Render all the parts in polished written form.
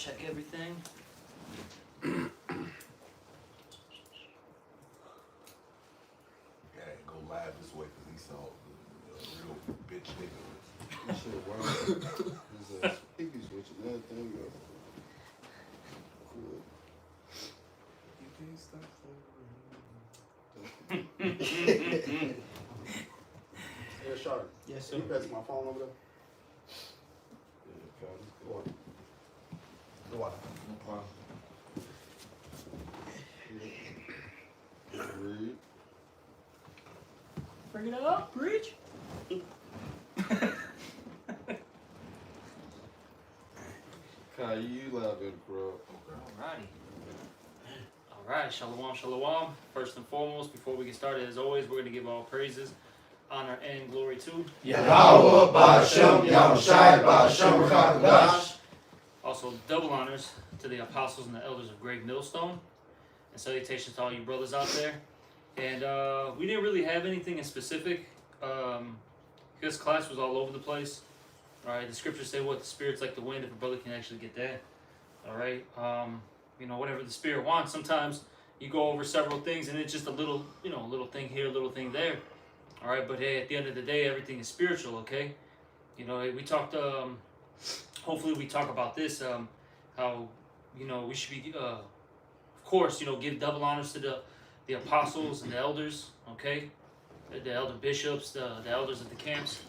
check everything. Yeah, go live this way because he saw the real bitch nigga. This shit wild. There's a speaker switch and everything else. Cool. You can't stop flowing. Hey, Sharp. Yes, Can you pass my phone over there? Yeah, got it. Or the water. No problem. Read. Bring it up, preach. Kai, you loud good, bro. Alrighty. Alright, shalom, shalom. First and foremost, before we get started, as always, we're going to give all praises, honor, and glory to Yahweh, Ba'Shem, Yahushai, Ba'Shem, Chakadash. Also, double honors to the apostles and the elders of Great Millstone. And salutations to all you brothers out there. And we didn't really have anything in specific. Because class was all over the place. Alright, the scriptures say what the spirit's like the wind, if a brother can actually get that. Alright, you know, whatever the spirit wants. Sometimes you go over several things and it's just a little, you know, a little thing here, a little thing there. Alright, but hey, at the end of the day, everything is spiritual, okay? You know, we talked, hopefully we talk about this, how, you know, we should be, of course, you know, give double honors to the apostles and the elders, okay? The elder bishops, the elders of the camps.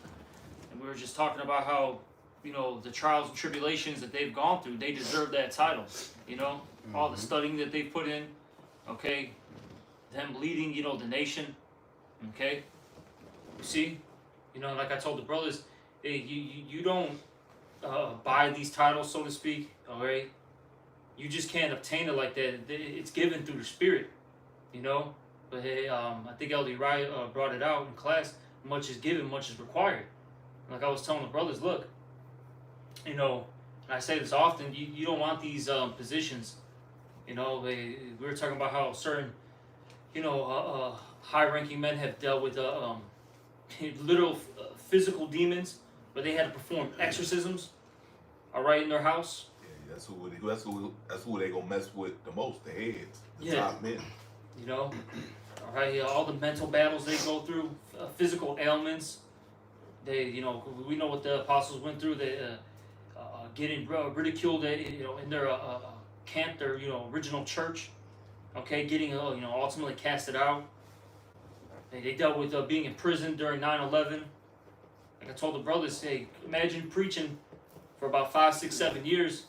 And we were just talking about how, you know, the trials and tribulations that they've gone through, they deserve that title, you know? All the studying that they've put in, okay? Them leading, you know, the nation, okay? You see? You know, like I told the brothers, hey, you don't buy these titles, so to speak, alright? You just can't obtain it like that. It's given through the Spirit, you know? But hey, I think Elder Wright brought it out in class. Much is given, much is required. Like I was telling the brothers, look, you know, and I say this often, you don't want these positions, you know. We were talking about how certain, you know, high-ranking men have dealt with literal physical demons, where they had to perform exorcisms, all right, in their house. Yeah, that's who they gonna mess with the most, the heads, the Yeah. top men. You know, all right, all the mental battles they go through, physical ailments. They, you know, we know what the apostles went through. They getting ridiculed, you know, in their camp, their, you know, original church. Okay, getting, you know, ultimately casted out. They dealt with being in prison during 9/11. Like I told the brothers, hey, imagine preaching for about 5, 6, 7 years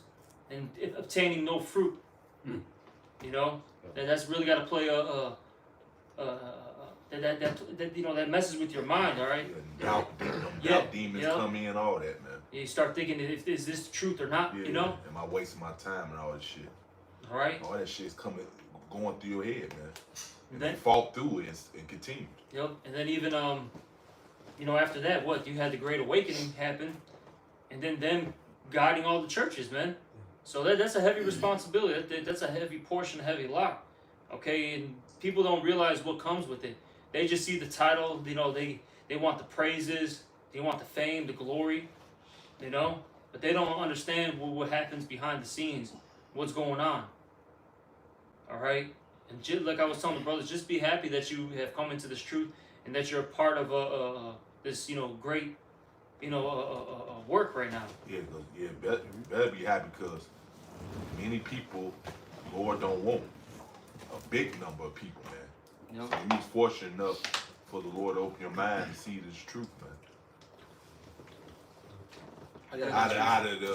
and obtaining no fruit. You know, and that's really got to play that you know, that messes with your mind. All right. Doubt demons come in, all that, man. You start thinking, is this the truth or not? Yeah, You know. Am I wasting my time and all that shit? All right. All that shit's going through your head, man. And Then- they fought through it and continued. Yep. And then even you know, after that, what you had the Great Awakening happen, and then them guiding all the churches, man. So that's a heavy responsibility. That's a heavy portion, a heavy lot. Okay, and people don't realize what comes with it. They just see the title. You know, they want the praises, they want the fame, the glory. You know, but they don't understand what happens behind the scenes, what's going on. All right, and like I was telling the brothers, just be happy that you have come into this truth and that you're a part of this, you know, great, you know, work right now. Yeah, better be happy because many people, Lord don't want a big number of people, man. Yep. So you be fortunate enough for the Lord to open your mind and see this truth, man. Out of the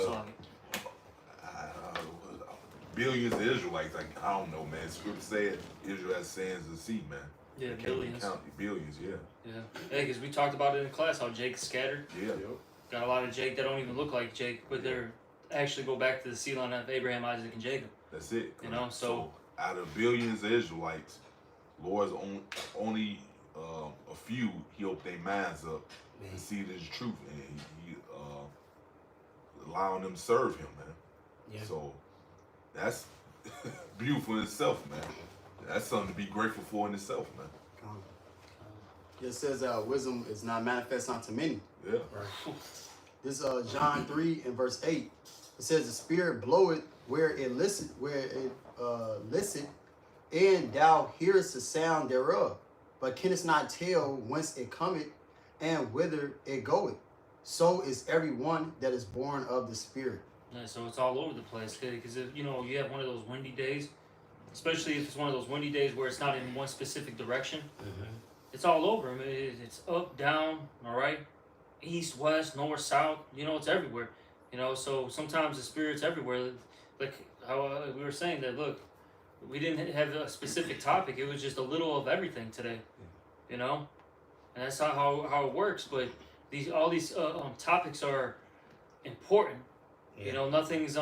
billions of Israelites, like I don't know, man. Scripture said Israel has sands of the sea, man. Yeah, Can't really billions. count the billions, yeah. Yeah, because we talked about it in class how Jake is scattered. Yeah. Got a lot of Jake that don't even look like Jake, but they're actually go back to the seed line of Abraham, Isaac, and Jacob. That's it. You know, so out of billions of Israelites, Lord's only a few he opened their minds up and see this truth, and he allowing them to serve him, man. Yeah. So that's beautiful in itself, man. That's something to be grateful for in itself, man. It says wisdom is not manifest unto many. Yeah. This John 3 and verse 8. It says the spirit bloweth where it licit, and thou hearest the sound thereof, but canst not tell whence it cometh and whither it goeth. So is every one that is born of the Spirit. Yeah, so it's all over the place because if you have one of those windy days, especially if it's one of those windy days where it's not in one specific direction, it's all over. I mean, it's up, down, all right, east, west, north, south. It's everywhere. So sometimes the Spirit's everywhere. Like how we were saying that. Look, we didn't have a specific topic. It was just a little of everything today. And that's not how it works. But all these topics are important. Nothing's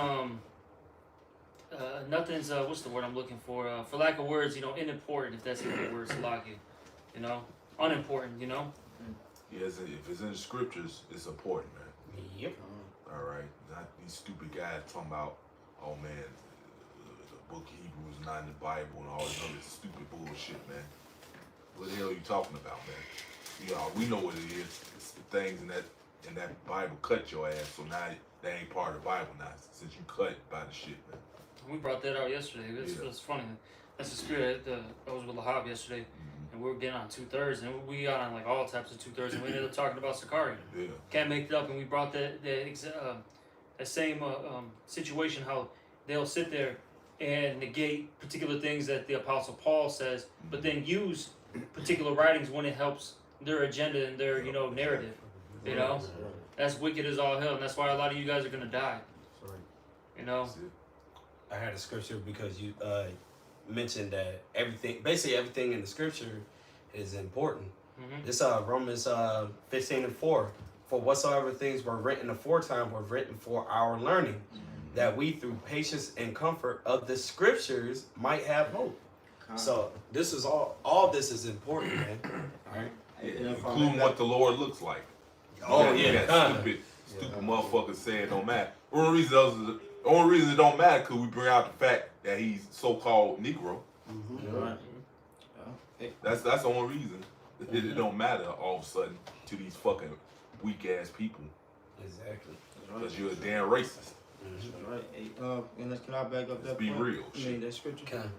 what's the word I'm looking for? For lack of words, unimportant, if that's even the word, Salaki. Unimportant, Yes, if it's in the scriptures, it's important, man. Yep. All right, not these stupid guys talking about, oh man, the book of Hebrews not in the Bible and all this other stupid bullshit, man. What the hell are you talking about, man? We know what it is. It's the things in that Bible cut your ass, so now that ain't part of the Bible now, since you cut by the shit, man. We brought that out yesterday. It's funny. That's the Spirit. I was with Lahab yesterday, and we were getting on 2/3, and we got on like all types of 2/3, and we ended up talking about Sakari. Yeah. Can't make it up, and we brought that same situation, how they'll sit there and negate particular things that the Apostle Paul says, but then use particular writings when it helps their agenda and their narrative. That's wicked as all hell, and that's why a lot of you guys are gonna die. That's it. I had a scripture because you mentioned that basically everything in the scripture is important. This Romans 15:4. For whatsoever things were written aforetime were written for our learning, that we through patience and comfort of the scriptures might have hope. So this is all this is important, man. All right. Including what the Lord looks like. Oh You yeah. got stupid motherfuckers saying it don't matter. The only reason it don't matter because we bring out the fact that he's so-called Negro. That's the only reason it don't matter all of a sudden to these fucking weak ass people. Exactly. Because you're a damn racist. Right. Hey, and can I back up that Be point? real. I mean, that scripture. Okay.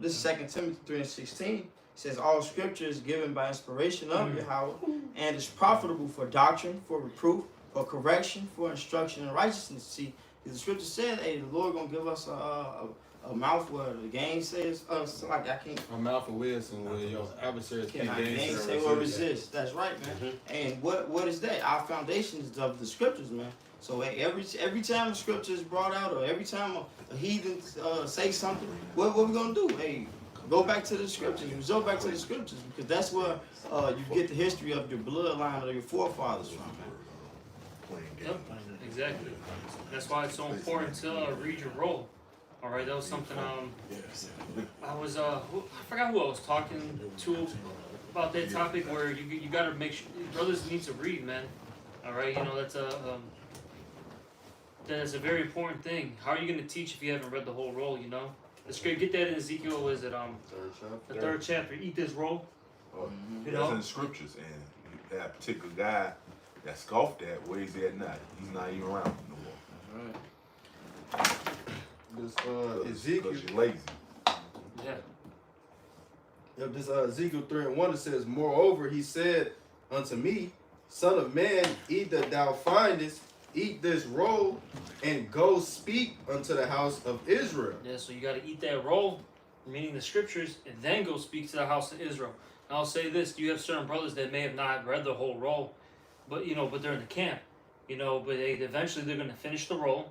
This is 2 Timothy 3:16. Says all scripture is given by inspiration of Yahweh and is profitable for doctrine, for reproof, for correction, for instruction in righteousness. See, the scripture said, hey, the Lord gonna give us a mouth where the game says so like I can't A mouth of wisdom where your adversaries can't say or resist. That's right, man. And what is that? Our foundation is of the scriptures, man. So every time a scripture is brought out, or every time a heathen say something, what we gonna do? Hey, go back to the scriptures. Resort back to the scriptures, because that's where you get the history of your bloodline or your forefathers from, man. Yep, exactly. That's why it's so important to read your role. All right, that was something. I was I forgot who I was talking to about that topic, where you got to make sure brothers need to read, man. All right, that's a very important thing. How are you going to teach if you haven't read the whole roll? Let's get that in Ezekiel. Is it the 3rd chapter? Eat this roll. That's in the scriptures, and that particular guy that scoffed at, where is he at now? He's not even around no more. Right. This Ezekiel. Because you're lazy. Yeah. Yep, this Ezekiel 3:1, it says, moreover, he said unto me, Son of man, either thou findest, eat this roll, and go speak unto the house of Israel. Yeah, so you got to eat that roll, meaning the scriptures, and then go speak to the house of Israel. And I'll say this: you have certain brothers that may have not read the whole roll, but but they're in the camp, but eventually they're going to finish the roll,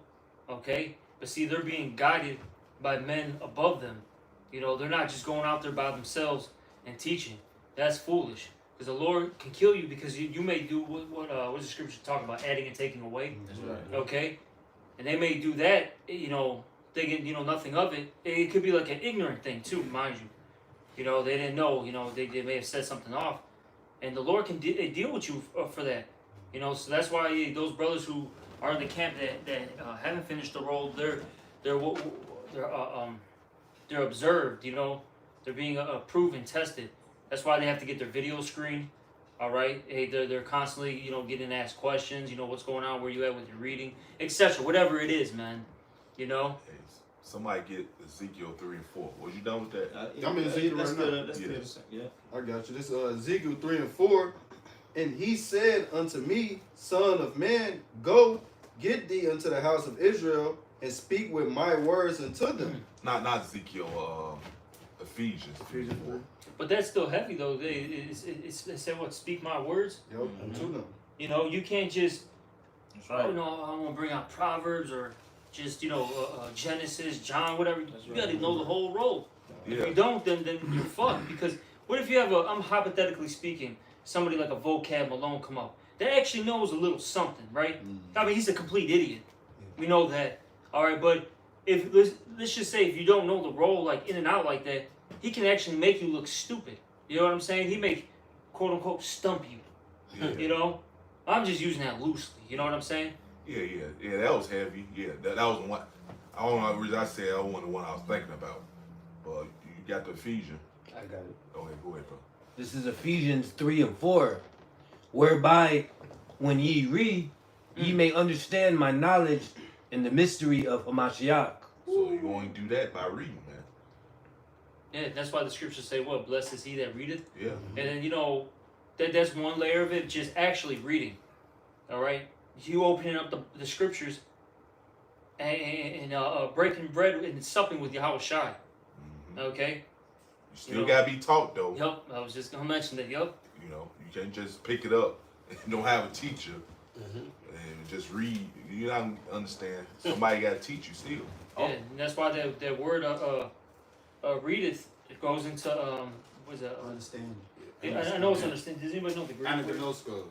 okay? But see, they're being guided by men above them. They're not just going out there by themselves and teaching. That's foolish. Because the Lord can kill you because you may do what the scripture talking about, adding and taking away. That's right. Okay? And they may do that, thinking, nothing of it. It could be like an ignorant thing too, mind you. They didn't know, they may have said something off. And the Lord can deal with you for that. So that's why those brothers who are in the camp that haven't finished the roll, they're observed, they're being approved and tested. That's why they have to get their video screened. All right, hey, they're constantly, getting asked questions. What's going on, where you at with your reading, etc. Whatever it is, man. You know. Hey, somebody get Ezekiel 3 and 4. Was you done with that? I'm in Ezekiel Let's right do now. it. Let's do Yeah. it. Yeah. I got you. This Ezekiel 3 and 4. And he said unto me, Son of man, go, get thee unto the house of Israel, and speak with my words unto them. Not Ezekiel. Ephesians 3 and 4. But that's still heavy though. It said what? Speak my words. Yep, unto them. You know, you can't just That's oh right. no, I'm gonna bring out Proverbs or just Genesis, John, whatever. You gotta know the whole roll. If Yeah. you don't, then you're fucked. Because what if you have I'm hypothetically speaking, somebody like a Vocab Malone come up that actually knows a little something, right? I mean, he's a complete idiot. We know that. All right, but if let's just say if you don't know the role like in and out like that, he can actually make you look stupid. You know what I'm saying? He make quote unquote stump you. Yeah. You know, I'm just using that loosely. You know what I'm saying? Yeah, that was heavy. Yeah, that was one. I don't know the reason I said that wasn't the one I was thinking about. But you got the Ephesians. I got it. Go ahead, bro. This is Ephesians 3 and 4. Whereby, when ye read, ye may understand my knowledge in the mystery of Hamashiach. So you only do that by reading, man. Yeah, that's why the scriptures say what? Blessed is he that readeth. Yeah. And then that's one layer of it, just actually reading. All right, you opening up the scriptures and breaking bread and supping with Yahweh Shai. Mm-hmm. Okay. You still gotta be taught though. Yep, I was just gonna mention that. Yep. You know, you can't just pick it up and don't have a teacher Mm-hmm. and just read. You don't understand. Somebody gotta teach you still. Yeah, and that's why that word readeth, it goes into what is that? Understand. I know it's understand. Does anybody know the Greek word?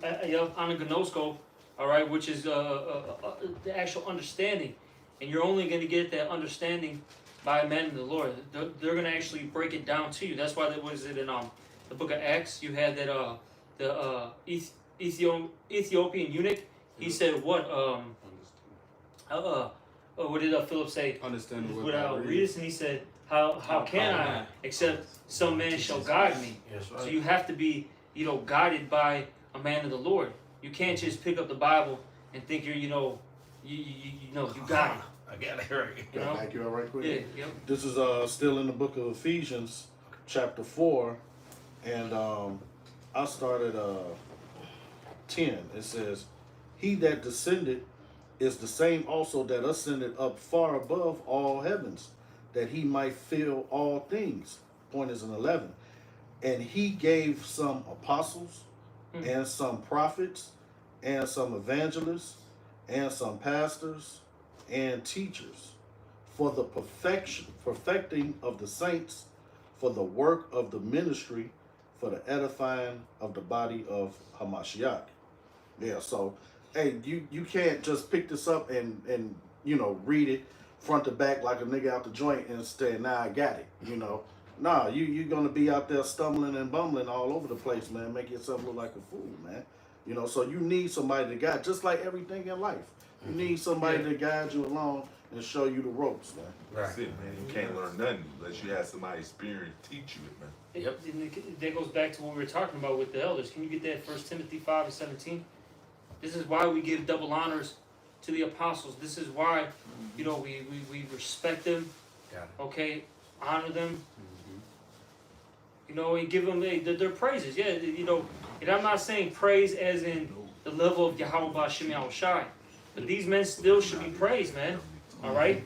Yep, anagnosko, all right, which is the actual understanding, and you're only going to get that understanding by a man in the Lord. They're going to actually break it down to you. That's why what is it in the book of Acts? You had that the Ethiopian eunuch. He said what what did Philip say? Understand Without readers, and he said, how can I except some man shall guide me? That's So you have to be, guided by a man of the Lord. You can't just pick up the Bible and think you're, you got it. I got it right. You know? Back you up right quick. Yeah, yep. This is still in the book of Ephesians, chapter 4, and I started 10. It says, "He that descended is the same also that ascended up far above all heavens, that he might fill all things." Point is in 11. "And he gave some apostles, and some prophets, and some evangelists, and some pastors, and teachers, for the perfecting of the saints, for the work of the ministry, for the edifying of the body of Hamashiach." Yeah, so hey, you can't just pick this up and read it front to back like a nigga out the joint and say, "Nah, I got it." Nah, you're gonna be out there stumbling and bumbling all over the place, man. Make yourself look like a fool, man. So you need somebody to guide, just like everything in life. You need somebody to guide you along and show you the ropes, man. That's it, man. You can't learn nothing unless you have somebody experienced teach you it, man. Yep. And that goes back to what we were talking about with the elders. Can you get that 1 Timothy 5:17? This is why we give double honors to the apostles. This is why, we respect them. Got it. Okay, honor them. And give them their praises. Yeah, and I'm not saying praise as in the level of Yahweh Ba'Shem Yahushai, but these men still should be praised, man. All right,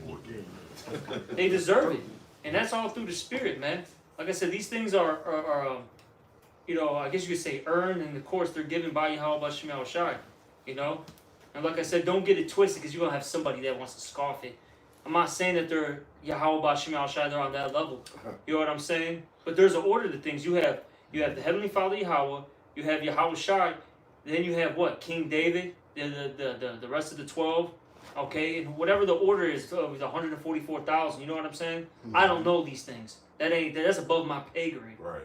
they deserve it, and that's all through the Spirit, man. Like I said, these things are I guess you could say earned, and of course they're given by Yahweh Ba'Shem Yahushai. And like I said, don't get it twisted, because you're gonna have somebody that wants to scoff it. I'm not saying that they're Yahweh Ba'Shem Yahushai, they're on that level. You know what I'm saying? But there's an order to things. You have the Heavenly Father Yahweh, you have Yahweh Shai, then you have what? King David, the rest of the 12, okay? And whatever the order is of the 144,000, you know what I'm saying? I don't know these things. That's above my pay grade. Right.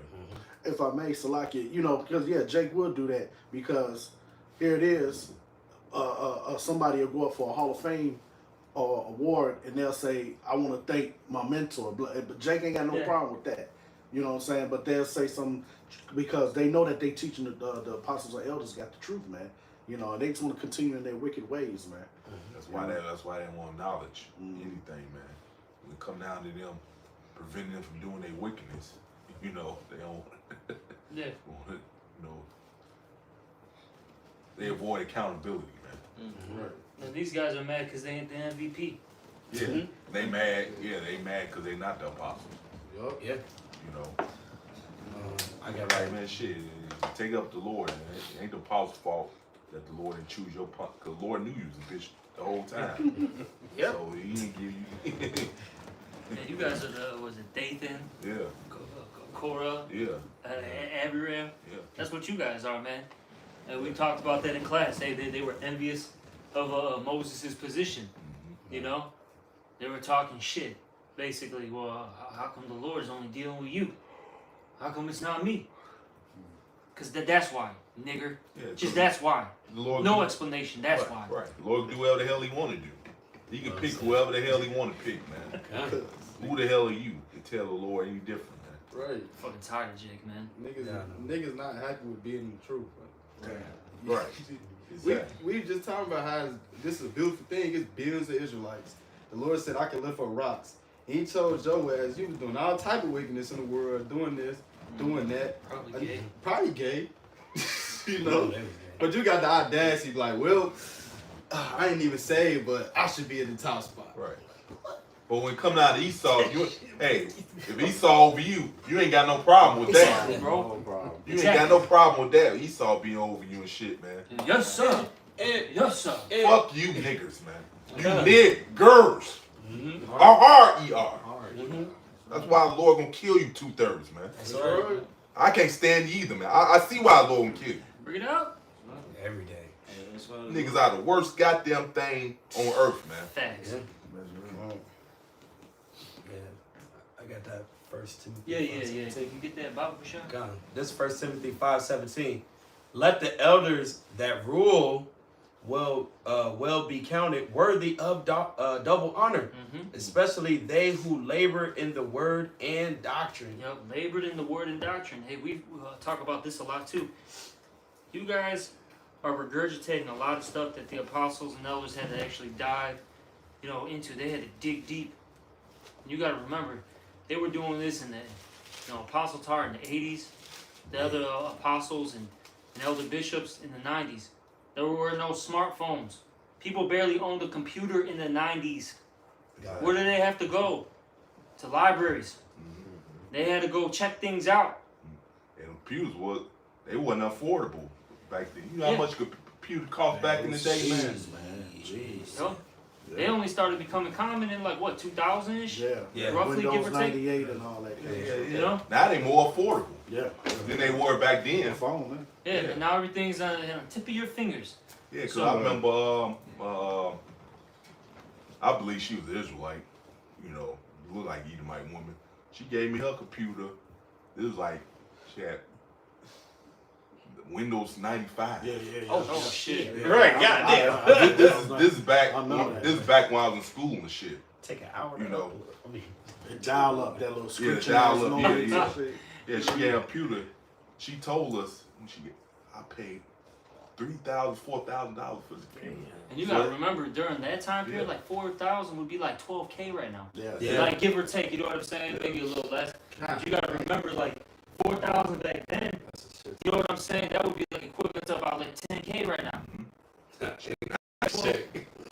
If I may, Salakia, because Jake will do that, because here it is, somebody will go up for a Hall of Fame or award, and they'll say, "I want to thank my mentor," but Jake ain't got no problem with that. You know what I'm saying? But they'll say something because they know that they teaching the apostles or elders got the truth, man. And they just want to continue in their wicked ways, man. That's why they don't want knowledge. Anything, man. When it come down to them preventing them from doing their wickedness, you know, they don't. Yeah. You know, they avoid accountability, man. Right. And these guys are mad because they ain't the MVP. Yeah, they mad. Yeah, they mad because they not the apostles. Yup. Yeah. You know, I got right, man. Shit, take up the Lord. Man. It ain't the apostles' fault that the Lord didn't choose your punk. Cause the Lord knew you was a bitch the whole time. Yep. So he didn't give you. Man, you guys are the, was it Dathan, Yeah, Korah, yeah, Abiram? yeah. That's what you guys are, man. And we talked about that in class. They were envious of Moses' position, you know? They were talking shit, basically. Well, how come the Lord is only dealing with you? How come it's not me? Because that's why, nigger. Yeah, Just that's why. the Lord No do- explanation, that's right, why. Right. The Lord do whatever the hell he want to do. He can pick whoever the hell he want to pick, man. Who the hell are you to tell the Lord any different, man? Right. Fucking tired of Jake, man. Niggas not happy with being in the truth. Right. Exactly. We just talking about how this is a beautiful thing. It's billions of Israelites. The Lord said, I can lift up rocks. He told Joaz, you was doing all type of wickedness in the world, doing this, doing that. Probably gay. Probably gay. You know? But you got the audacity, like, well, I ain't even saved, but I should be at the top spot. Right. But when it come down to Esau, hey, if Esau over you, you ain't got no problem with that. Exactly, bro. No problem. You ain't got no problem with that. Esau being over you and shit, man. Yes, sir. Yes, sir. Fuck you niggers, man. You niggers. R-R-E-R. That's why the Lord gonna kill you 2/3, man. That's right. I can't stand you either, man. I see why the Lord gonna kill you. Bring it out. Every day. Niggas are the worst goddamn thing on earth, man. Facts. Yeah. I got that First Timothy. Yeah. You get that Bible for sure? Gone. This 1 Timothy 5:17. Let the elders that rule well be counted worthy of double honor, especially they who labor in the word and doctrine. Yep, labored in the word and doctrine. Hey, we talk about this a lot too. You guys are regurgitating a lot of stuff that the apostles and elders had to actually dive, into. They had to dig deep. You got to remember, they were doing this in the, Apostle Tar in the 80s, the other apostles and elder bishops in the 90s. There were no smartphones. People barely owned a computer in the 90s. Where did they have to go? To libraries. They had to go check things out. And computers they wasn't affordable back then. You know how much a computer cost back in the day, man? Jeez. Yo, they only started becoming common in 2000-ish? Yeah. Roughly, give Windows or take. 98 and all that. You know? Now they more affordable Yeah. than they were back then. Phone, man. Yeah, and now everything's on the tip of your fingers. Yeah, because So- I remember, I believe she was an Israelite, looked like Edomite woman. She gave me her computer. It was like, she had Windows 95. Yeah. Oh shit. Yeah. Right, goddamn. This is back. I know that. This is back when I was in school and shit. Take an hour. You know. Dial up that little Yeah, screeching dial ass up. noise. Yeah. She had a computer. She told us when I paid $3,000, $4,000 for the computer. And you gotta remember, during that time period, 4,000 would be like 12K right now. Yeah. Like give or take, you know what I'm saying? Maybe a little less. But you gotta remember, 4,000 back then. You know what I'm saying? That would be equivalent to about 10K right now.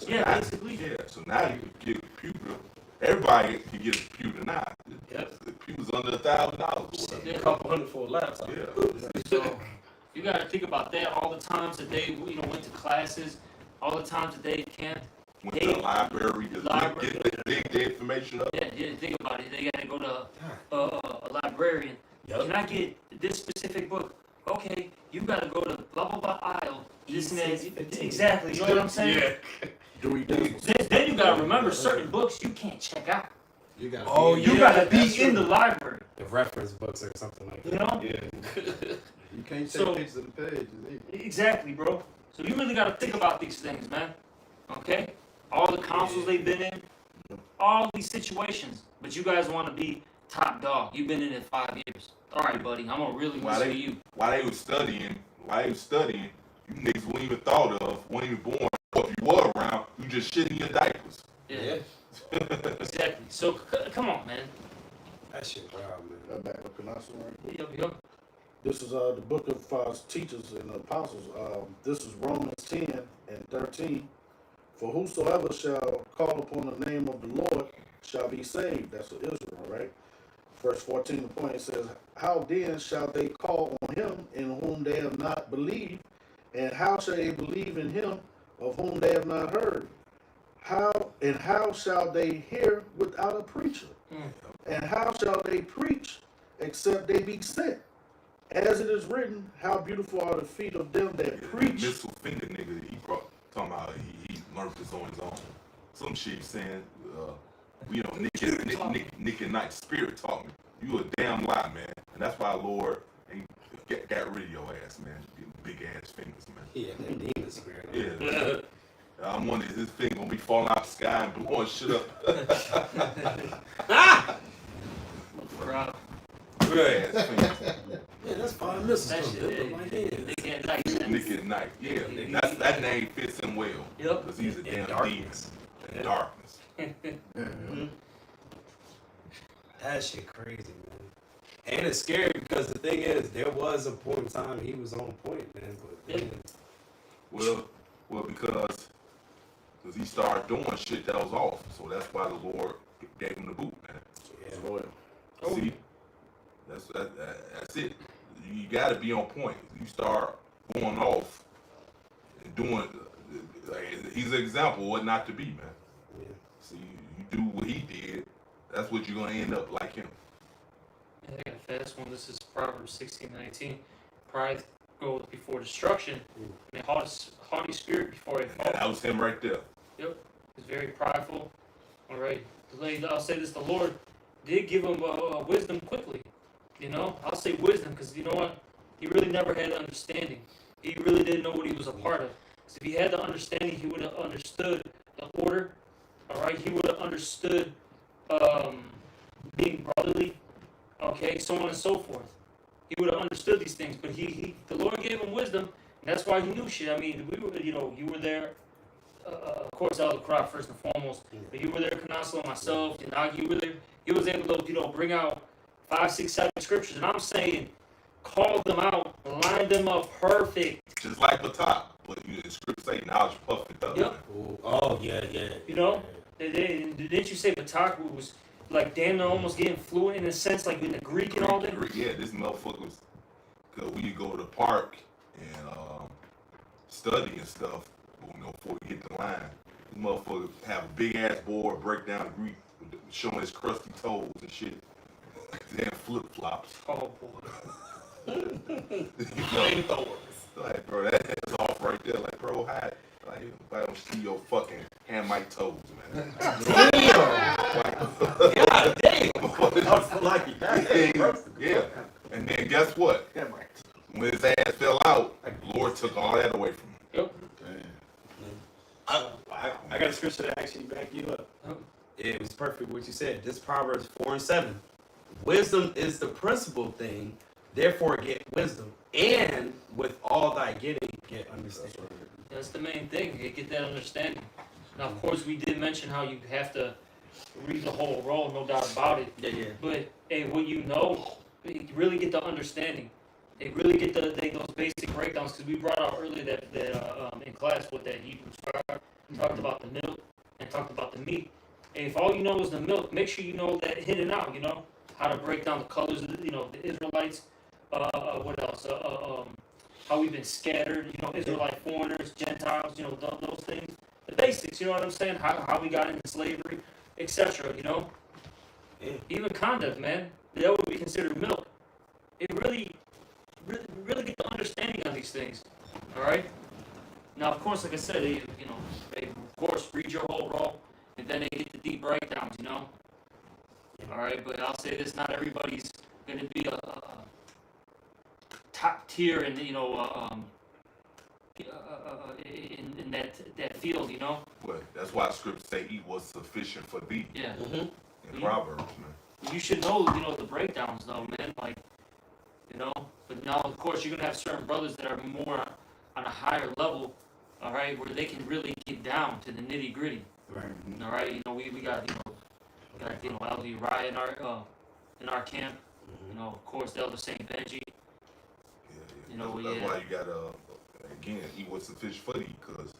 Yeah, basically. Yeah, so now you can get a computer. Everybody can get a computer now. Yep. The computer's under $1,000. A couple hundred for a laptop. Yeah. So you gotta think about that. All the times that they, went to classes, all the times that they camped. Went to the library to dig the information up. Yeah, think about it. They gotta go to a librarian. Can I get this specific book? Okay, you gotta go to blah blah blah aisle. This and that. Exactly. You know what I'm saying? Yeah. Then you gotta remember certain books you can't check out. You got. You gotta be in the library. The reference books or something like that. You know? Yeah. You can't take So- pictures of the pages either. Exactly, bro. So you really gotta think about these things, man. Okay? All the councils they've been in, all these situations. But you guys wanna be top dog. You've been in it 5 years. Alright, buddy, I'm gonna really listen to you. While they was studying, you niggas weren't even thought of, weren't even born. Or if you were around, around, you just shitting your diapers. Yeah, exactly. So come on, man. That shit wild, man. That back up, can I say right? Yup. This is the book of teachers and apostles. This is Romans 10 and 13. For whosoever shall call upon the name of the Lord shall be saved. That's for Israel, right? Verse 14, the point says, how then shall they call on him in whom they have not believed? And how shall they believe in him of whom they have not heard? How shall they hear without a preacher? And how shall they preach except they be sent? As it is written, how beautiful are the feet of them that preach. Missile finger nigga, he brought, talking about he learned this on his own. Some shit saying, we don't Nick and Night spirit taught me. You a damn lie, man. And that's why Lord ain't got rid of your ass, man. Big ass fingers, man. Yeah, that demon spirit. Yeah. I'm wondering, is this thing gonna be falling out the sky and blowing shit up? Crap. Big ass fingers. Yeah, that's fine. This That is shit, like hands. they can't like that. Nick at Night. Yeah. That name fits him well. Yep. Because he's a In damn demon. darkness. In darkness. That shit crazy, man. And it's scary because the thing is, there was a point in time he was on point, man. But then, Well, because he started doing shit that was off. So that's why the Lord gave him the boot, man. yeah, Loyal. See? That's it. You gotta be on point. You start going off and doing, like, he's an example of what not to be, man. yeah. See, you do what he did, that's what you're gonna end up like him. Yeah, I got a fast one. This is Proverbs 16:19. Pride goes before destruction, and a haughty spirit before a And fall. that was him right there. He's very prideful. All right. I'll say this: the Lord did give him wisdom quickly. You know, I'll say wisdom because you know what? He really never had understanding. He really didn't know what he was a part of. Because if he had the understanding, he would have understood the order. All right. He would have understood being brotherly. Okay, so on and so forth. He would have understood these things, but the Lord gave him wisdom, and that's why he knew shit. I mean, you were there. Of course, Elder Crop first and foremost, but you were there, Canaslo, myself, Yanagi, you were there. He was able to, bring out 5, 6, 7 scriptures, and I'm saying, call them out, line them up perfect. Just like Batak. But the script say knowledge puffed up. Yep. Ooh, oh, yeah. You know, didn't you say Batak was like damn near almost getting fluent in a sense, like in the Greek and all that? Yeah, this motherfucker was, cause we go to the park and study and stuff. But before we hit the line, this motherfucker have a big ass board, break down Greek, showing his crusty toes and shit. Then flip flops. Oh boy. Like, bro, that's off right there. Like, bro, hi. Like, if I don't see your fucking hand mic toes, man. God damn. Yeah. And then guess what? When his ass fell out, the Lord took all that away from him. Yep. I got a scripture to actually back you up. Oh. It was perfect what you said. This Proverbs 4:7. Wisdom is the principal thing, therefore get wisdom. And with all thy getting, get understanding. That's the main thing. You get that understanding. Now, of course, we did mention how you have to read the whole roll, no doubt about it. Yeah. But hey, what you know, you really get the understanding. They really get those basic breakdowns because we brought out earlier that in class what that Hebrews 5 talked about the milk and talked about the meat. And if all you know is the milk, make sure you know that in and out. You know how to break down the colors of the Israelites. What else? How we've been scattered. Israelite foreigners, Gentiles. Those things. The basics. You know what I'm saying? How we got into slavery, etc. Yeah. Even conduct, man. That would be considered milk. It really get the understanding of these things. All right. Now, of course, like I said, they of course read your whole roll, and then they get the deep breakdowns. All right, but I'll say this: not everybody's going to be a top tier, and in that field. But that's why scripture say eat was sufficient for thee Yeah. in Proverbs, man. You should know, the breakdowns, though, man. Like, But now, of course, you're gonna have certain brothers that are more on a higher level all right, where they can really get down to the nitty gritty. Right. All right, you know, we got Elder Uriah in our camp. You know, of course, the Elder Saint Benji. You know, that's why you gotta again eat what's the fish for you, because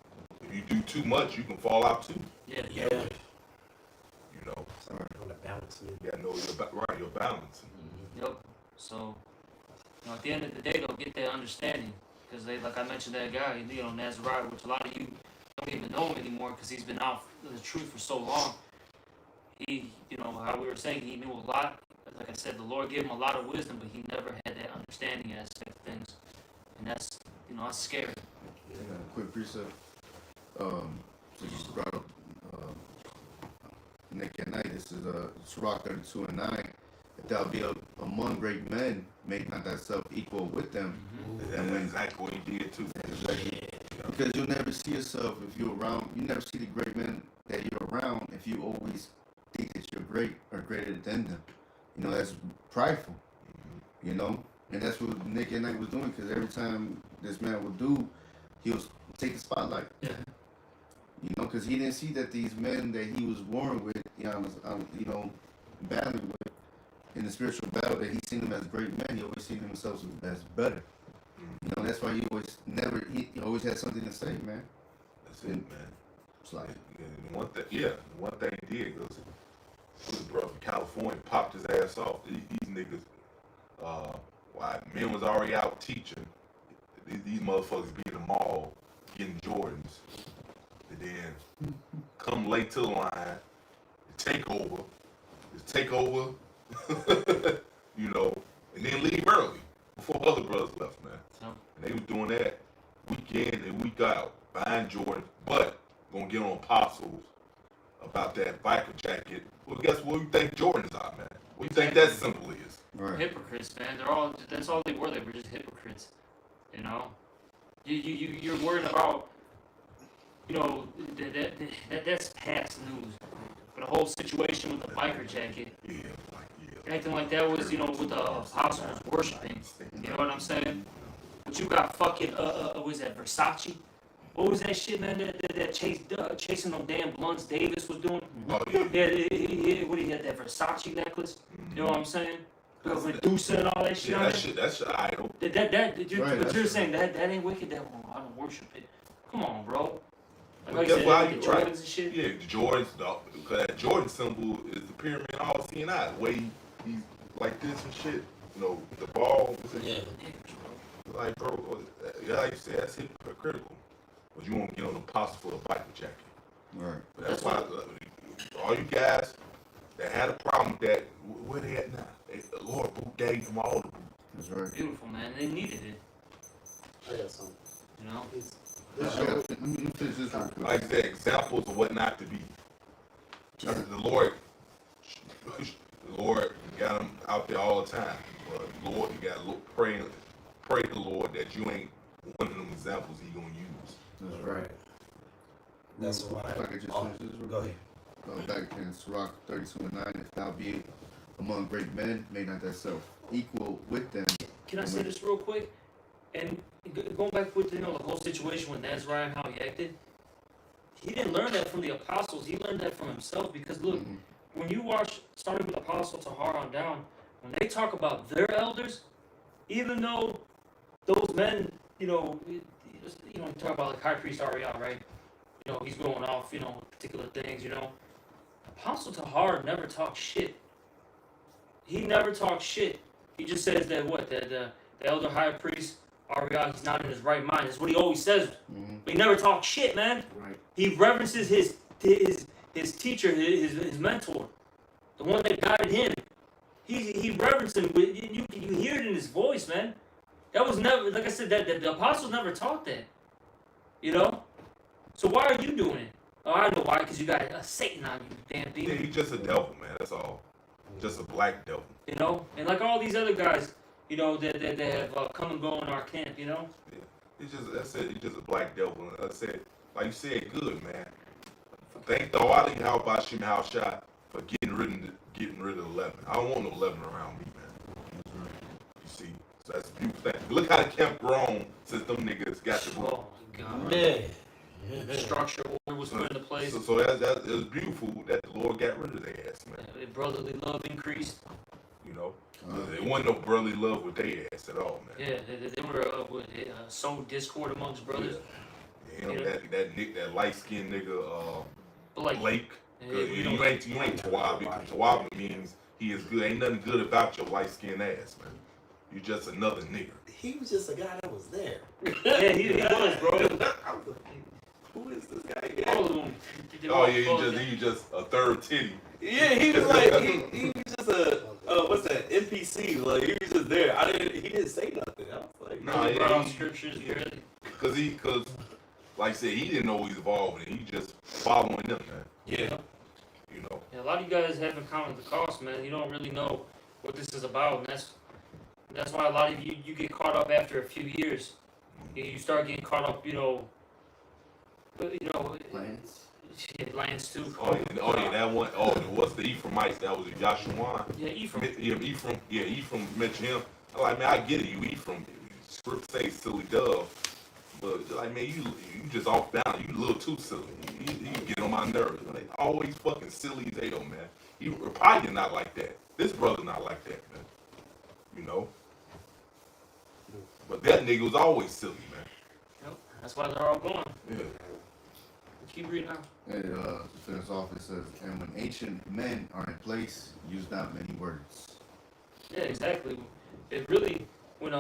if you do too much, you can fall out too. Yeah. Yeah. You know, On the balance. you gotta know your balance. Yep. So, you know, at the end of the day, they'll get that understanding. Because they, like I mentioned, that guy, you know, Nazariah, which a lot of you don't even know him anymore because he's been out in the truth for so long. He, you know, how we were saying, he knew a lot. Like I said, the Lord gave him a lot of wisdom, but he never had that understanding aspect of things. And that's, you know, that's scary. Quick precept. So you brought up Nick at night. This is Sirach 32 and 9. If thou be among great men, make not thyself equal with them. That's exactly what he did too. Exactly. Because you'll never see yourself if you're around. You never see the great men that you're around if you always think that you're great or greater than them. You know, that's prideful. You know, and that's what Nick at night was doing. Because every time this man would do, he was take the spotlight. Yeah. You know, because he didn't see that these men that he was warring with, you know, battling with in the spiritual battle, that he seen them as great men. He always seen himself as better. You know, that's why he always had something to say, man. That's it, man. It's like, And one thing he did was his brother from California popped his ass off. These niggas, why men was already out teaching. These motherfuckers be in the mall getting Jordans, and then come late to the line, take over, you know, and then leave early before other brothers left, man. So, And they was doing that week in and week out, buying Jordan, but gonna get on apostles about that biker jacket. Well, guess what you think Jordans are, man? What you think that simple is? right. hypocrites, man. That's all they were. They were just hypocrites. You know, you're worried about, you know, that's past news. But the whole situation with the biker jacket, acting like that was, you know, what the apostles was worshiping. You know what I'm saying? But you got fucking, what was that, Versace? What was that shit, man, that chasing them damn blunts Davis was doing? Oh, yeah. What he had, that Versace necklace? You know what I'm saying? Medusa and all that shit. Yeah, that's your idol. You're saying that ain't wicked. That I don't worship it. Come on, bro. Like That's you why said, you the right. Jordans and shit. Yeah, the Jordans, because that Jordan symbol is the pyramid all seeing eye. The way he's like this and shit. You know, the ball. Yeah. Like, bro, yeah, like you said, that's hypocritical. But you won't get on the apostle for a biker jacket. Right. But that's why all you guys that had a problem with that, where they at now? The Lord gave them all the boot. That's right. Beautiful, man. They needed it. I got something. You know. Let me finish this real quick. Like I said, examples of what not to be. The Lord got them out there all the time. But Lord, you got to pray the Lord that you ain't one of them examples he gonna use. That's right. That's why. If I could just finish this real Go quick. ahead. Back in Sirach 32 and 9, if thou be among great men, make not thyself equal with them. Can I say this real quick? And going back with, you know, the whole situation with Nazariah and how he acted, he didn't learn that from the apostles. He learned that from himself. Because look, when you watch, starting with Apostle Tahar on down, when they talk about their elders, even though those men, you know, you talk about like High Priest Ariel, right? You know, he's going off, you know, particular things, you know. Apostle Tahar never talks shit. He never talks shit. He just says that the elder high priest Ariel, he's not in his right mind. That's what he always says. But he never talks shit, man. Right. He reverences his teacher, his mentor, the one that guided him. He reverenced him. You hear it in his voice, man. That was never, like I said, that the apostles never taught that. You know? So why are you doing it? Oh, I know why, because you got Satan on you, damn Yeah, demon. he's just a devil, man. That's all. Just a black devil. You know? And like all these other guys, you know, that have come and go in our camp, you know? He's just a black devil. And I said, like you said, good, man. Thank the Ali how about Shim Shot for getting rid of 11. I don't want no 11 around me, man. You see? So that's a beautiful thing. Look how the camp grown since them niggas got the book. Oh, my God. Yeah. structure, order was put into place. So that it was beautiful that the Lord got rid of their ass, man. Brotherly love increased. You know, there wasn't no brotherly love with their ass at all, man. Yeah, they were so discord amongst brothers. Yeah. You know, Yeah. that light skinned nigga, But Blake. yeah, 'Cause we you don't- ain't Tawabi. Tawabi means he is good. Ain't nothing good about your light skinned ass, man. You just another nigga. He was just a guy that was there. yeah, he was, bro. Who is this guy? All of them. Oh yeah, he just a third titty. Yeah, he was like he was just a what's that NPC? Like he was just there. He didn't say nothing. I was like, Nah, He yeah, brought out he- scriptures, really. Cause like I said, he didn't know he was involved in it. He just following them, man. yeah. You know. Yeah, a lot of you guys haven't counted the cost, man. You don't really know what this is about, and that's why a lot of you get caught up after a few years. You start getting caught up, Plans. Lance too. Oh yeah, that one. Oh, what's the Ephraimites? That was Yashuan. Yeah, Ephraim. Ephraim mentioned him. I'm like, man, I get it. You Ephraim. Script say silly dove, but like, man, you just off down. You a little too silly. You get on my nerves. Like, always fucking silly as hell, man. You probably not like that. This brother not like that, man. You know. But that nigga was always silly, man. Yep, that's why they're all going. Yeah. Keep reading now. To finish off, it says, and when ancient men are in place, use not many words. Yeah, exactly. It really when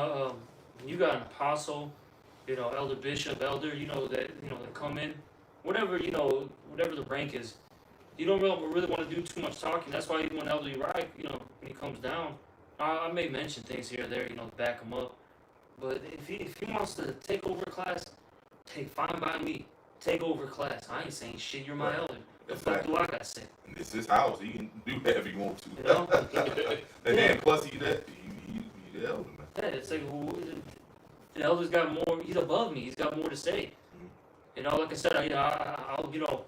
you got an apostle, elder bishop, elder, that come in, whatever the rank is, you don't really want to do too much talking. That's why even when Elder Uriah, when he comes down, I may mention things here or there, to back him up. But if he wants to take over class, fine by me. Take over class. I ain't saying shit. You're my Right. elder. The fuck do I gotta say? And it's his house. He can do whatever he wants to. You know? And then plus he the elder, man. Yeah, it's like the elder's got more. He's above me. He's got more to say. Like I said, I'll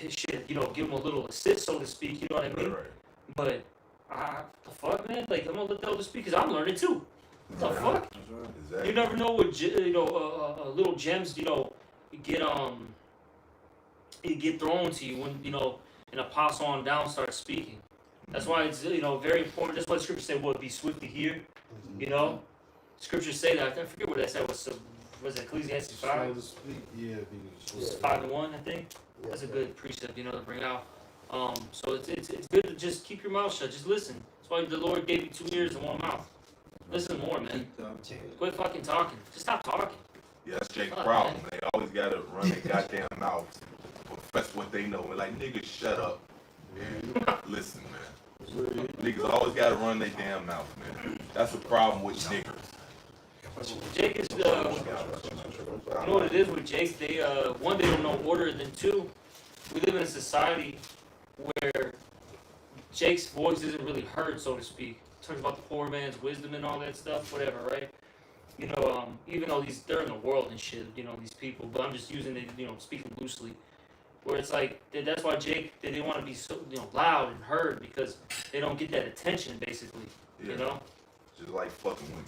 shit, give him a little assist, so to speak. You know what I mean? Right. But the fuck, man. Like I'm gonna let the elder speak because I'm learning too. What the fuck? Exactly. You never know what little gems get thrown to you when an apostle on down starts speaking. That's why it's very important. That's why the scriptures say, "Well, be swift to hear." Scriptures say that. I forget what that said. Was it Ecclesiastes 5? Yeah, 5:1, I think. That's a good precept, to bring out. So it's good to just keep your mouth shut. Just listen. That's why the Lord gave you 2 ears and 1 mouth. Listen more, man. Quit fucking talking. Just stop talking. Yeah, that's Jake's problem. They always gotta run their goddamn mouths, profess what they know. And like, niggas, shut up. Listen, man. Niggas always gotta run their damn mouth, man. That's the problem with niggas. Jake is you know what it is with Jake? They one, they don't know order, and then two, we live in a society where Jake's voice isn't really heard, so to speak. Talks about the poor man's wisdom and all that stuff, whatever, right? Even though they're in the world and shit, these people, but I'm just using it, speaking loosely. Where it's like, that's why Jake, they want to be so, loud and heard because they don't get that attention, basically, Yeah. Just like fucking women.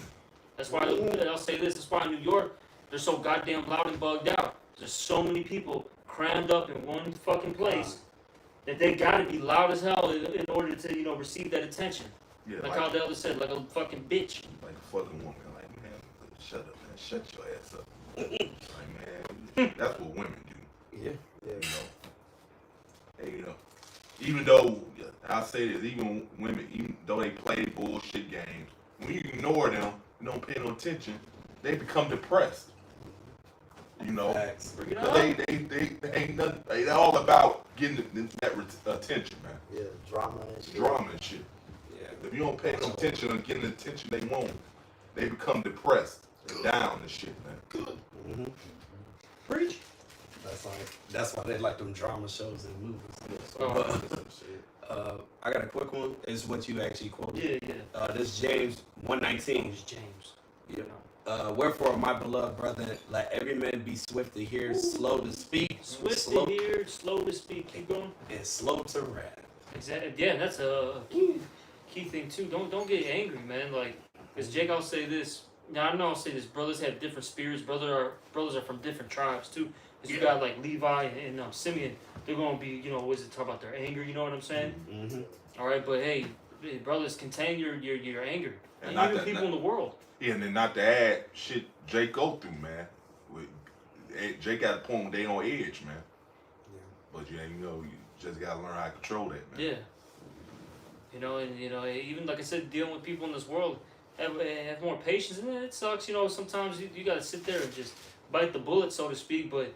That's why, I'll say this, that's why in New York, they're so goddamn loud and bugged out. There's so many people crammed up in one fucking place that they gotta be loud as hell in order to, receive that attention. Yeah, Like how the elder said, like a fucking bitch. like a fucking woman. Like, man, shut up, man. Shut your ass up. Like, man, that's what women do. Yeah. Even though I say this, even women, even though they play bullshit games, when you ignore them, you don't pay no attention, they become depressed. Facts. Bring it Because up. they ain't nothing. They all about getting that attention, man. Yeah, drama and shit. Drama and shit. Yeah. If you don't pay no attention and getting the attention they want, they become depressed and down and shit, man. Preach. That's why they like them drama shows and movies. Oh. I got a quick one. It's what you actually quoted. Yeah. This James 1:19. It's James. Yeah. Wherefore, my beloved brethren, let every man be swift to hear, slow to speak, Swift slow to hear, slow to speak. Keep going. and slow to wrath. Exactly. Yeah, that's a key thing too. Don't get angry, man. Like, cause Jake, I'll say this. Now I know I'll say this. Brothers have different spirits. Brothers are from different tribes too. Because you got like Levi and Simeon, they're going to be, you know, what is it, talk about their anger, you know what I'm saying? Mm-hmm. All right, but hey, brothers, contain your anger. And And not even that- people in the world. Yeah, and then not to add shit Jake go through, man. Jake got a point where they on edge, man. Yeah. But you know, you just gotta learn how to control that, man. Yeah. You know, and you know, even like I said, dealing with people in this world, have more patience. And it sucks, you know. Sometimes you gotta sit there and just bite the bullet, so to speak. But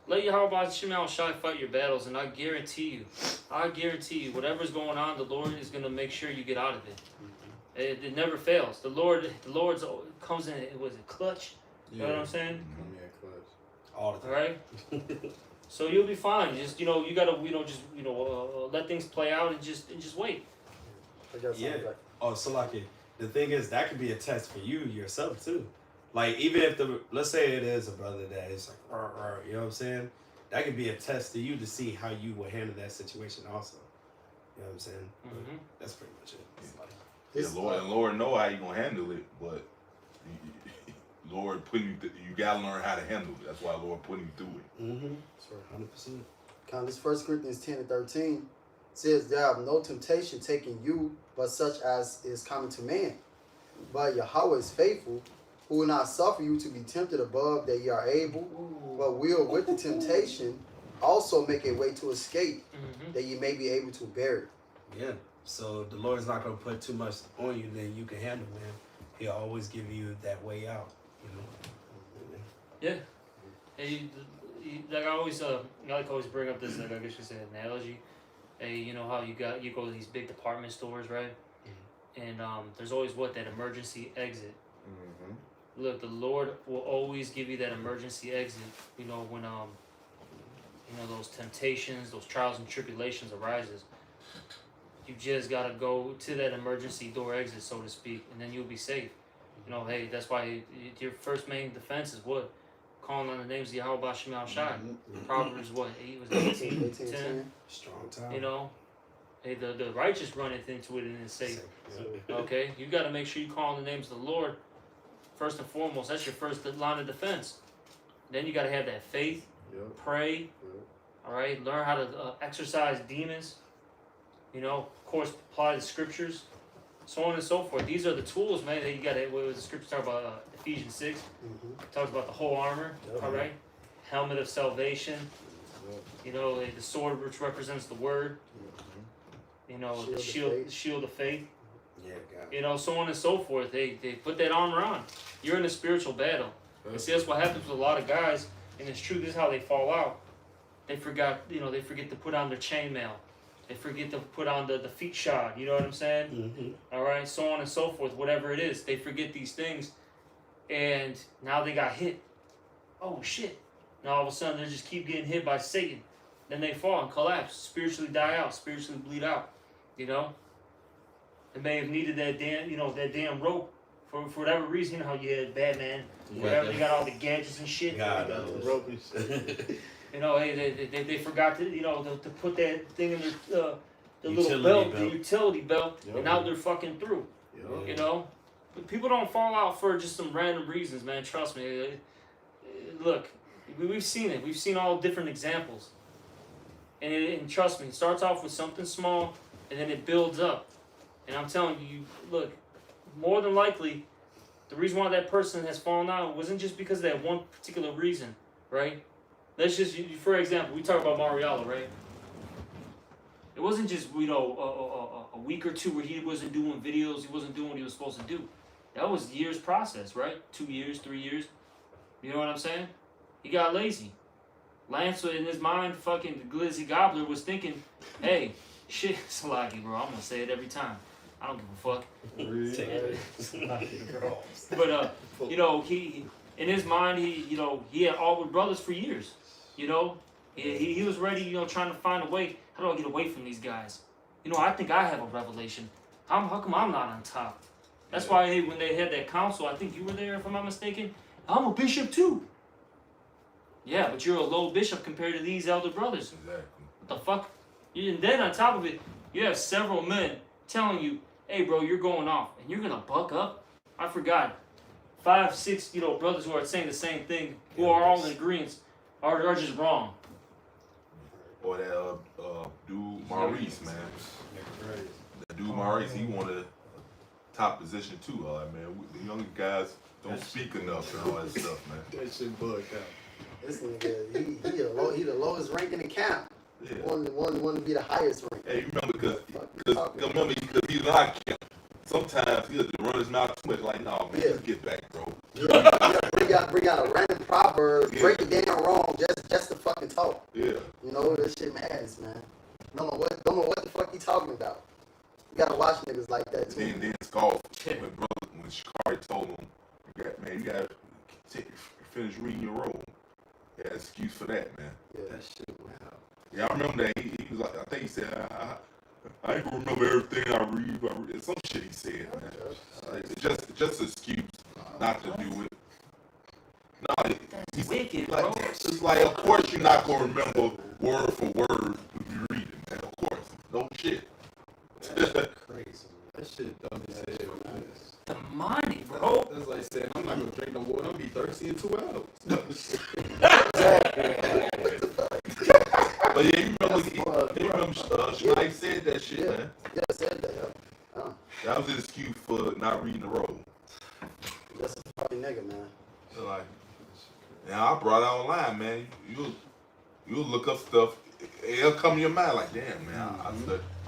let Yahweh Shema Shai fight your battles, and I guarantee you, whatever's going on, the Lord is gonna make sure you get out of it. It never fails. The Lord's comes in. Was it clutch? You know what I'm saying? Come here, clutch. All the All time. right. So you'll be fine. Just you gotta let things play out and just wait. I got something Yeah. back. Oh, so like the thing is that could be a test for you yourself too. Like even if let's say it is a brother that is like, you know what I'm saying? That could be a test to you to see how you will handle that situation also. You know what I'm saying? Mm-hmm. That's pretty much it. It's like, Yeah, Lord know how you gonna handle it, but Lord putting you, you gotta learn how to handle it. That's why Lord putting you through it. mm-hmm. That's right. 100%. This 1 Corinthians 10 and 13 says, there have no temptation taken you, but such as is common to man. But Yahweh is faithful, who will not suffer you to be tempted above that ye are able, but will with the temptation also make a way to escape, Mm-hmm. that ye may be able to bear it. Yeah. So the Lord's not gonna put too much on you that you can handle, man. He'll always give you that way out, you know. Yeah. Hey, like I always bring up this, like I guess you say, analogy. Hey, you know how you go to these big department stores, right? And there's always that emergency exit. Mm-hmm. Look, the Lord will always give you that emergency exit. You know when those temptations, those trials and tribulations arises. You just gotta go to that emergency door exit, so to speak, and then you'll be safe. You know, hey, that's why your first main defense is what? Calling on the names of Yahweh Bashim Al Shai. Proverbs 18, 10. Strong time. You know, hey, the righteous runneth into it and is safe. Okay, you got to make sure you call on the names of the Lord first and foremost. That's your first line of defense. Then you got to have that faith. Yep. Pray. Yep. All right, learn how to exorcise demons. You know, of course, apply the scriptures, so on and so forth. These are the tools, man, that you got to. What the scripture talk about? Ephesians 6 talks about the whole armor. Yep. All right, helmet of salvation. Yep. You know, the sword which represents the word. You know, the shield of faith. Yeah, God. You know, so on and so forth. They put that armor on. You're in a spiritual battle. And see, that's what happens with a lot of guys, and it's true. This is how they fall out. They forget to put on their chainmail. They forget to put on the feet shod. You know what I'm saying? Mm-hmm. All right, so on and so forth. Whatever it is, they forget these things, and now they got hit. Oh shit! Now all of a sudden they just keep getting hit by Satan. Then they fall and collapse, spiritually die out, spiritually bleed out. You know, they may have needed that damn rope for whatever reason. You know how you had Batman, whatever. They got all the gadgets and shit. God The knows. rope and shit. You know, hey, they forgot to put that thing in the little Utility belt, belt. the utility belt, Yep. and now they're fucking through. Yep. You know, but people don't fall out for just some random reasons, man. Trust me. Look, we've seen it. We've seen all different examples, and trust me, it starts off with something small, and then it builds up. And I'm telling you, look, more than likely, the reason why that person has fallen out wasn't just because of that one particular reason, right? Let's just, for example, we talk about Mariella, right? It wasn't just, a week or two where he wasn't doing videos, he wasn't doing what he was supposed to do. That was years process, right? 2 years, 3 years. You know what I'm saying? He got lazy. Lance, in his mind, fucking the Glizzy Gobbler was thinking, hey, shit, Salaki, bro, I'm gonna say it every time. I don't give a fuck. But, he in his mind, he had Allwood Brothers for years. You know, he was ready, trying to find a way. How do I get away from these guys? I think I have a revelation. How come I'm not on top? That's why when they had that council, I think you were there, if I'm not mistaken. I'm a bishop too. Yeah, but you're a low bishop compared to these elder brothers. Exactly. What the fuck? And then on top of it, you have several men telling you, hey bro, you're going off. And you're gonna buck up? I forgot. 5, 6, brothers who are saying the same thing, who are all in agreement. or just wrong. Or that dude Maurice, man. That dude Maurice, he wanted a top position too. Man, the younger guys don't speak enough and all that stuff, man. That shit bugged out. This nigga, he the lowest rank in the camp. Yeah. One to be the highest rank. Hey, you remember because he's not camp. Sometimes he'll just run his mouth too much. Like, no, man, Yeah. just get back, bro. Yeah, bring out a random proverb, Yeah. break it down wrong, just to fucking talk. Yeah. You know, this shit matters, man. Don't know what the fuck he talking about. You gotta watch niggas like that too. Then Scarf, when Shikari told him, you gotta finish reading your role. He had an excuse for that, man. Yeah. That shit wow. Yeah, I remember that. He was like, I think he said, I ain't gonna remember everything I read, but some shit he said, man. It's just an excuse not to do it. No, That's wicked, like, bro. it's like, of course you're not gonna remember word for word when you read it, man. Of course, no shit. Crazy. That shit dumb as hell, man. Demonic, bro. That's like saying I'm not gonna drink no water. I'm gonna be thirsty in 2 hours. But yeah, you remember Schneid said that shit, Yeah. man. Yeah, said that. Yeah. That was his excuse for not reading the roll. That's a fucking nigga, man. So like, now I brought it online, man. You'll look up stuff. It'll come to your mind like, damn, man. I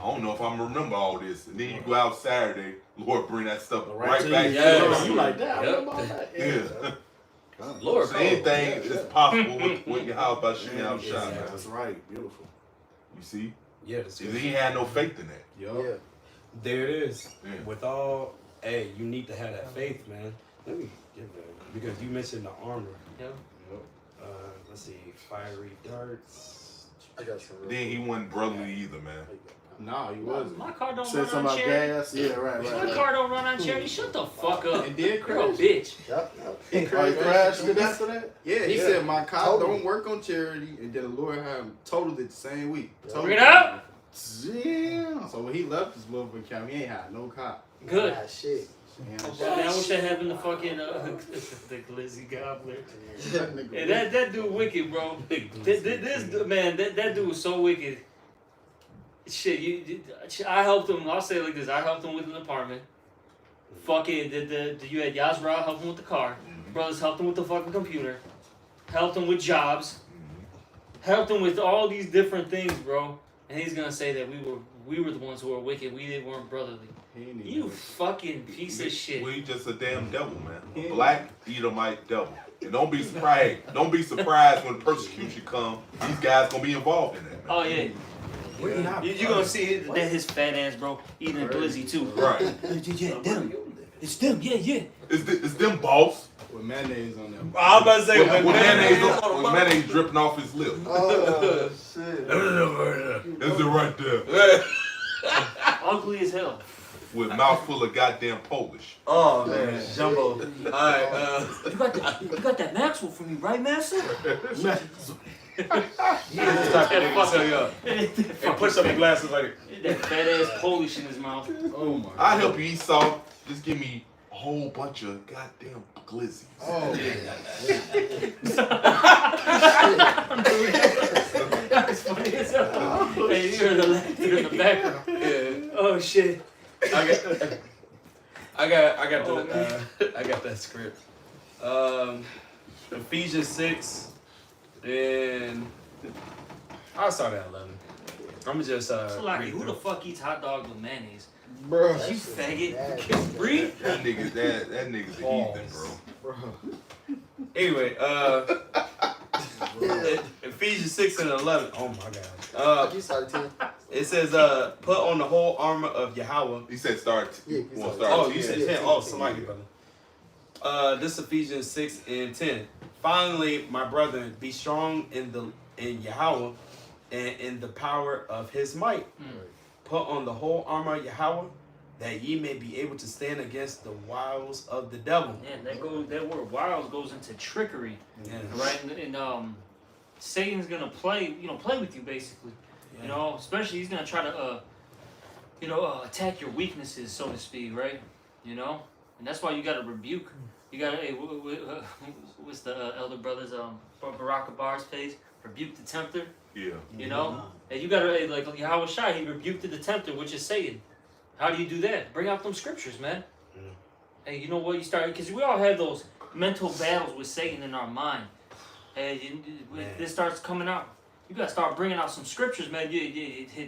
don't know if I'm gonna remember all this. And then you go out Saturday, Lord, bring that stuff right to back you. to Yes. You like that? Yep. What about that? Yeah. Lord, So anything is possible with your house by shooting out shot, man. That's right. Beautiful. You see? Yeah, that's See, he had no faith in that. Yup. Yeah. There it is. Yeah. With all, hey, you need to have that faith, man. Let me get that because you mentioned the armor. Yep. Let's see, fiery darts. I got some. Then he wasn't brotherly either, man. Nah, he wasn't. My car don't Said run something on about charity. gas. Yeah, right. My car don't run on charity. Shut the fuck up. And then You're a crash. bitch. Yep. He Oh, he crashed. crashed it after that? Yeah, he Yeah. said my car Totally. don't work on charity, and then the Lord had him totaled it the same week. Yeah. Totaled Bring it up. Damn. So when he left his motherfucking camp, he ain't had no car. Good. Ah, shit. Man, I wish that happened to fucking the Glizzy Gobbler. That nigga Hey, that dude wicked, bro. This man, that dude was so wicked. Shit, I helped him. I'll say it like this: I helped him with an apartment. Fucking, you had Yazra help him with the car. Brothers helped him with the fucking computer. Helped him with jobs. Helped him with all these different things, bro. And he's gonna say that we were the ones who were wicked. We weren't brotherly. He ain't even You wicked. fucking piece of shit. We just a damn devil, man. Yeah. A black Edomite devil. And don't be surprised. Don't be surprised when persecution comes. These guys gonna be involved in that, man. Oh yeah. We're not You're gonna see that his fat ass, bro, eating a glizzy too. Right. Yeah, them. It's them. Yeah. It's them, boss. With mayonnaise on them. I'm about to say With mayonnaise dripping off his lip. Oh shit. Is it right there? Ugly as hell. With mouth full of goddamn Polish. Oh man, Jumbo. Alright, You got that Maxwell for me, right, Master? and push up your glasses like That fat ass Polish in his mouth. Oh my. I'll help you eat salt. Just give me a whole bunch of goddamn glizzies. Oh That's funny as hell. Hey, you're in the background. yeah. Oh shit. I got that script. Ephesians 6 and I'll start at 11. I'm gonna just Salaki, read who the through. fuck eats hot dogs with mayonnaise? bro. You faggot. nasty. Breathe. That nigga's a heathen, bro. Anyway, Ephesians 6 and 11. Oh my god. You started 10. It says, put on the whole armor of Yahweh. He said start. Yeah, he Well, started. start. Oh, you said Yeah, 10. 10, Oh, 10, somebody, yeah. brother. This Ephesians 6 and 10. Finally, my brethren, be strong in Yahweh and in the power of his might. Put on the whole armor of Yahweh, that ye may be able to stand against the wiles of the devil. Yeah, that word wiles goes into trickery, Yeah. right? And Satan's gonna play with you basically. You know, especially he's gonna try to attack your weaknesses, so to speak, right? You know, and that's why you gotta rebuke. You gotta, hey, what's the elder brothers Barack Obama's page? Rebuke the tempter. Yeah. You know, and you gotta like Yahweh Shai, he rebuked the tempter, which is Satan. How do you do that? Bring out them scriptures, man. Hey, you know what? You start because we all have those mental battles with Satan in our mind. And this starts coming out. You gotta start bringing out some scriptures, man.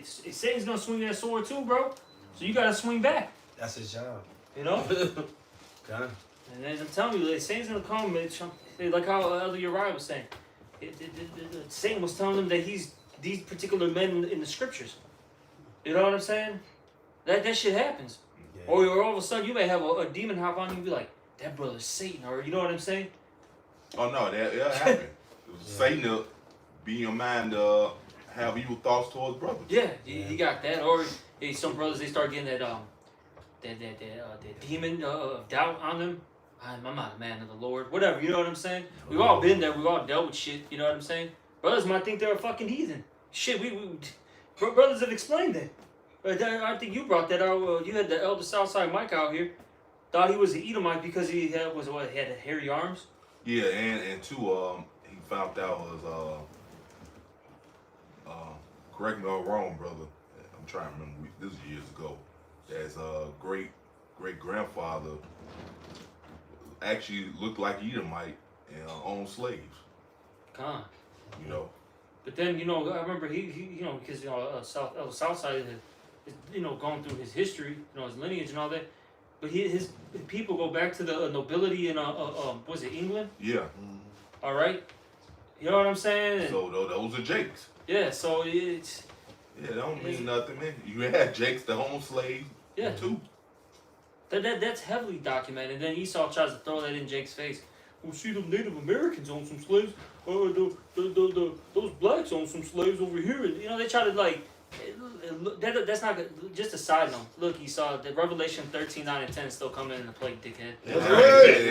Satan's gonna swing that sword too, bro. So you gotta swing back. That's his job. You know. God. And then I'm telling you, Satan's gonna come. Like how Elder Uriah was saying. Satan was telling them that he's these particular men in the scriptures. You know what I'm saying? That shit happens. Yeah. Or all of a sudden you may have a demon hop on you and be like, that brother's Satan, or you know what I'm saying? Oh no, that happened. Satan will be in your mind have evil thoughts towards brothers. Yeah, he got that. Or some brothers they start getting that demon of doubt on them. I'm not a man of the Lord. Whatever, you know what I'm saying? We've all been there. We've all dealt with shit. You know what I'm saying? Brothers might think they're a fucking heathen. Shit, brothers have explained that. I think you brought that out. You had the elder Southside Mike out here. Thought he was an Edomite because he had hairy arms. Yeah, and two, he found out was correct me if I'm wrong, brother. I'm trying to remember. This was years ago. As great grandfather actually looked like Edomite and owned slaves. God. You know. But then I remember he because Southside had going through his history, his lineage and all that. But his people go back to the nobility in was it England? Yeah. All right. You know what I'm saying? And so those are Jakes. Yeah. So it's. Yeah, that don't mean nothing, man. You had Jakes the own slaves. Yeah. Too. That's heavily documented. Then Esau tries to throw that in Jake's face. Well, see, the Native Americans own some slaves. Those blacks own some slaves over here. And, they try to like. That's not good. Just a side note. Look, Esau, the Revelation 13:9 and 10 is still coming into play, dickhead.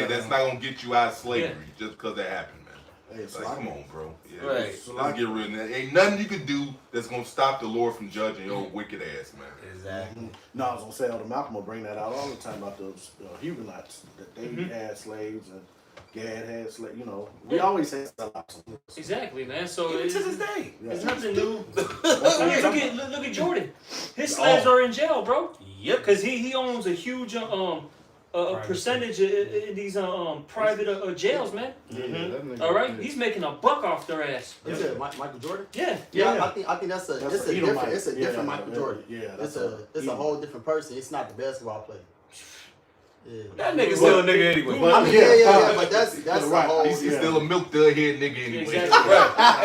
That's not gonna get you out of slavery just because that happened, man. Hey, like, come on, bro. Yeah, Right. Let's get rid of that. Ain't nothing you can do that's gonna stop the Lord from judging your wicked ass, man. Exactly. No, I was gonna say Elder Malcolm will bring that out all the time about those Huguenots that they had slaves and Gad had slaves. We always had slaves. Exactly, man. So Even to this day. it's nothing new. Look at Jordan. His slaves are in jail, bro. Yep. Because he owns a huge percentage in these private jails, man. All right, he's making a buck off their ass. Is it Michael Jordan? Yeah. Yeah, I think that's a different Michael Jordan. Yeah, it's a whole different person. It's not the basketball player. Yeah. That nigga still a nigga anyway. I mean, yeah, but that's right. a whole. He's still a milk dud head nigga anyway. Exactly.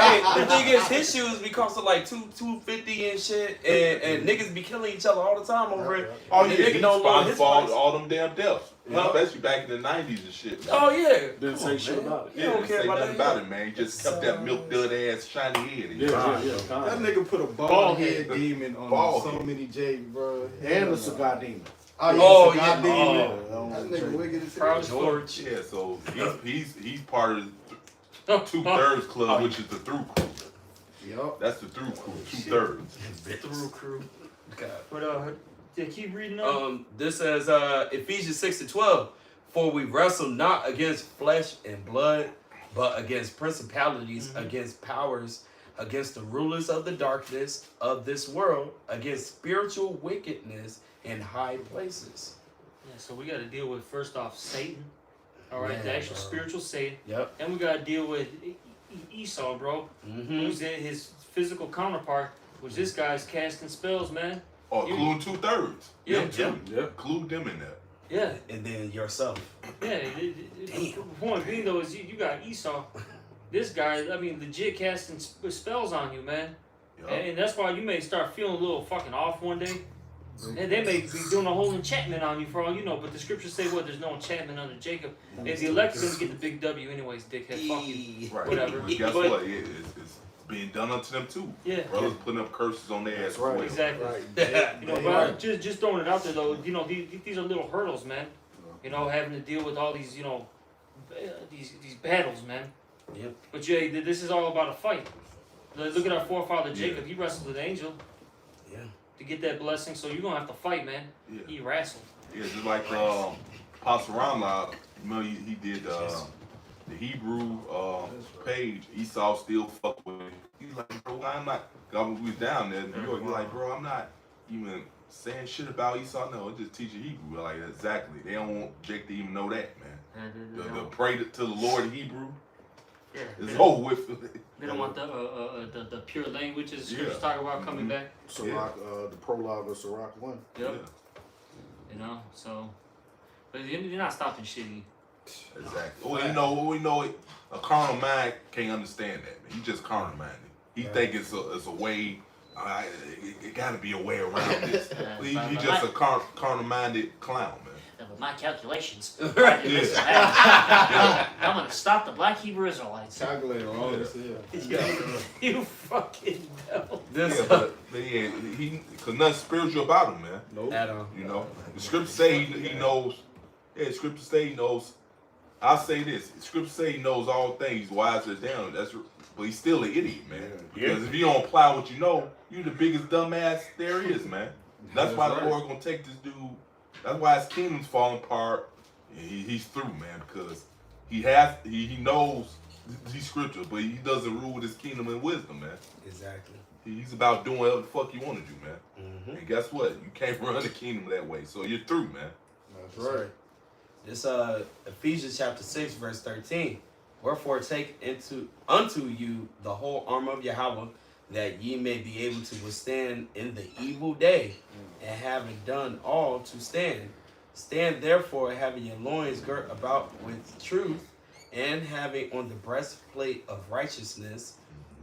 Hey, the thing is, his shoes be costing like $250 and shit, and niggas be killing each other all the time over it. Oh And yeah, the nigga he's don't know his responsible for price. all them damn deaths. Huh? Especially back in the 90s and shit. Man. Oh yeah. Didn't say shit about it. You don't Didn't care say about nothing that. about it, man. He just kept that milk dud ass shiny head. Yeah. That nigga put a bald head demon on so many J, bro. And the cigar demon. Oh yeah. yeah. That nigga wicked as Proud hell. George. Yeah, so he's part of the 2/3 club, which is the through crew. Yup. That's the through crew, 2/3. Through crew. God. But keep reading on. This says Ephesians 6:12, for we wrestle not against flesh and blood, but against principalities, against powers, against the rulers of the darkness of this world, against spiritual wickedness in high places. Yeah, so we got to deal with first off Satan. All right, the Yeah, actual bro. spiritual Satan. Yep. And we got to deal with Esau, bro. Who's his physical counterpart, which this guy's casting spells, man. Oh, including 2/3. Yeah, them too. Include them in there. Yeah. And then yourself. Yeah. The point being though is you got Esau. This guy, I mean, legit casting spells on you, man. Yup. And that's why you may start feeling a little fucking off one day. And they may be doing a whole enchantment on you for all you know, but the scriptures say what? There's no enchantment under Jacob. If the elect is going to get the big W anyways, dickhead. Fuck you. Right. Whatever. But guess But- what? It's being done unto them too. Yeah. Brothers putting up curses on their ass. as well. Exactly. But just throwing it out there though, these are little hurdles, man. Having to deal with all these, these battles, man. Yep. But this is all about a fight. Look at our forefather Jacob. He wrestled with an angel. Yeah. To get that blessing, so you're gonna have to fight, man. Yeah. He wrestled. Yeah, just like Apostle Ramla, you know, he did the Hebrew page. Esau still fuck with it. He's like, bro, I'm not. God, we was down there in New York. He's like, bro, I'm not even saying shit about Esau. No, just teaching Hebrew. Like, exactly. They don't want Jake to even know that, man. The pray to the Lord in Hebrew. Yeah, It's over with. They don't want the pure language as scriptures Yeah. talk about coming back. Sirach, the prologue of Sirach 1. Yep. You know, so, but you're not stopping shitty. Exactly. Well, we know it. A carnal mind can't understand that, man. He just carnal minded. He think it's a way. It got to be a way around this. He just a carnal minded clown, man. With my calculations, Yeah. I'm gonna stop the black Hebrew Israelites. Calculator all this here. You fucking devil. This But yeah, cause nothing spiritual about him, man. Nope. at all. You know, the scripture say he knows. Yeah, the scripture say he knows. I'll say this: the scripture say he knows all things, wise as down. But he's still an idiot, man. Because if you don't apply what you know, you the biggest dumbass there is, man. That's why the Lord gonna take this dude. That's why his kingdom's falling apart. He's through, man, because he knows these scriptures, but he doesn't rule his kingdom in wisdom, man. Exactly. He's about doing whatever the fuck you want to do, man. Mm-hmm. And guess what? You can't run the kingdom that way, so you're through, man. That's right. This Ephesians chapter 6 verse 13. Wherefore take unto you the whole armor of Yahweh, that ye may be able to withstand in the evil day, and having done all to stand. Stand therefore, having your loins girt about with truth, and having on the breastplate of righteousness,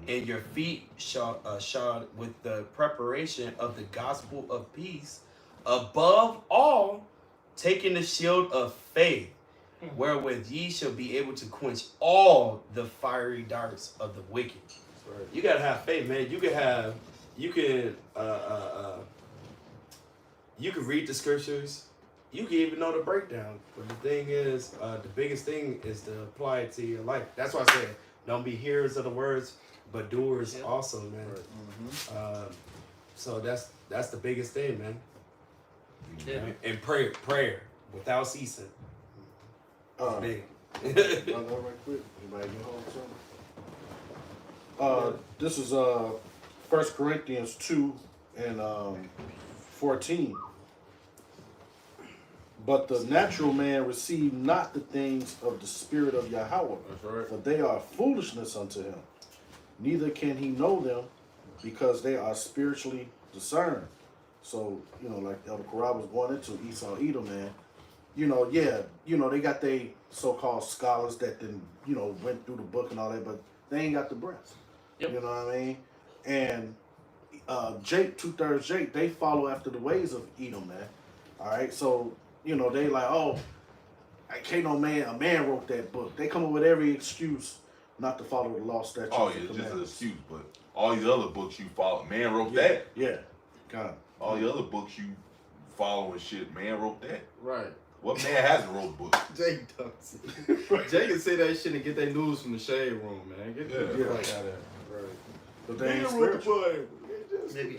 and your feet shod with the preparation of the gospel of peace. Above all, taking the shield of faith, wherewith ye shall be able to quench all the fiery darts of the wicked. Right. You gotta have faith, man. You can read the scriptures. You can even know the breakdown. But the thing is, the biggest thing is to apply it to your life. That's why I said, don't be hearers of the words, but doers also, man. Right. So that's the biggest thing, man. Yeah. And prayer without ceasing. Big. Run that right quick. Anybody get home something? This is 1 Corinthians 2 and 14. But the natural man receive not the things of the Spirit of Yahweh, That's right. for they are foolishness unto him. Neither can he know them, because they are spiritually discerned. So, like Elder Corral was going into Esau Edom, man. They got they so-called scholars that then, went through the book and all that, but they ain't got the breadth. Yep. You know what I mean? And Jake, 2/3 Jake, they follow after the ways of Edom, man. All right, so they like, oh, I can't a man wrote that book. They come up with every excuse not to follow the law, statutes, Oh and yeah, just an commandments. excuse. But all these other books you follow, man wrote that. Yeah, kind of. All the other books you follow and shit, man wrote that. Right. What man hasn't wrote a book? Jake does. Jake can say that shit and get their news from the shade room, man. Get the Yeah. fuck out of there. Right. But they ain't spiritual. They be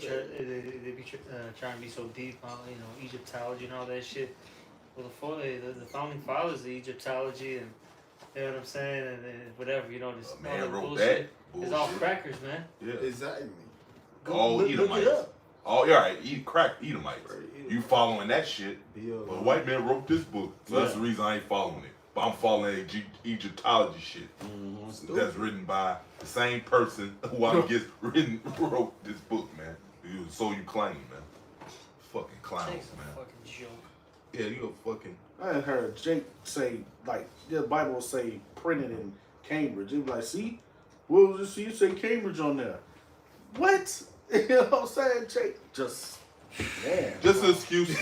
trying to be so deep on Egyptology and all that shit. Well, the founding fathers of Egyptology and you know what I'm saying and whatever this all Man that wrote bullshit. that. It's all Bullshit. crackers, man. Yeah. Exactly. All look it Edomites. up. All right, crack Edomites. Right. You following that shit? Bill, But a white man wrote this book, so that's the reason I ain't following it. But I'm following Egyptology shit. That's written by the same person who wrote this book, man. So you claim, man. Fucking clowns, Jake's a man. fucking joke. Yeah, you a fucking. I had heard Jake say, like, the Bible will say printed in Cambridge. It was like, see? What was it? See, you say Cambridge on there. What? You know what I'm saying? Jake, just, man. Just an excuse.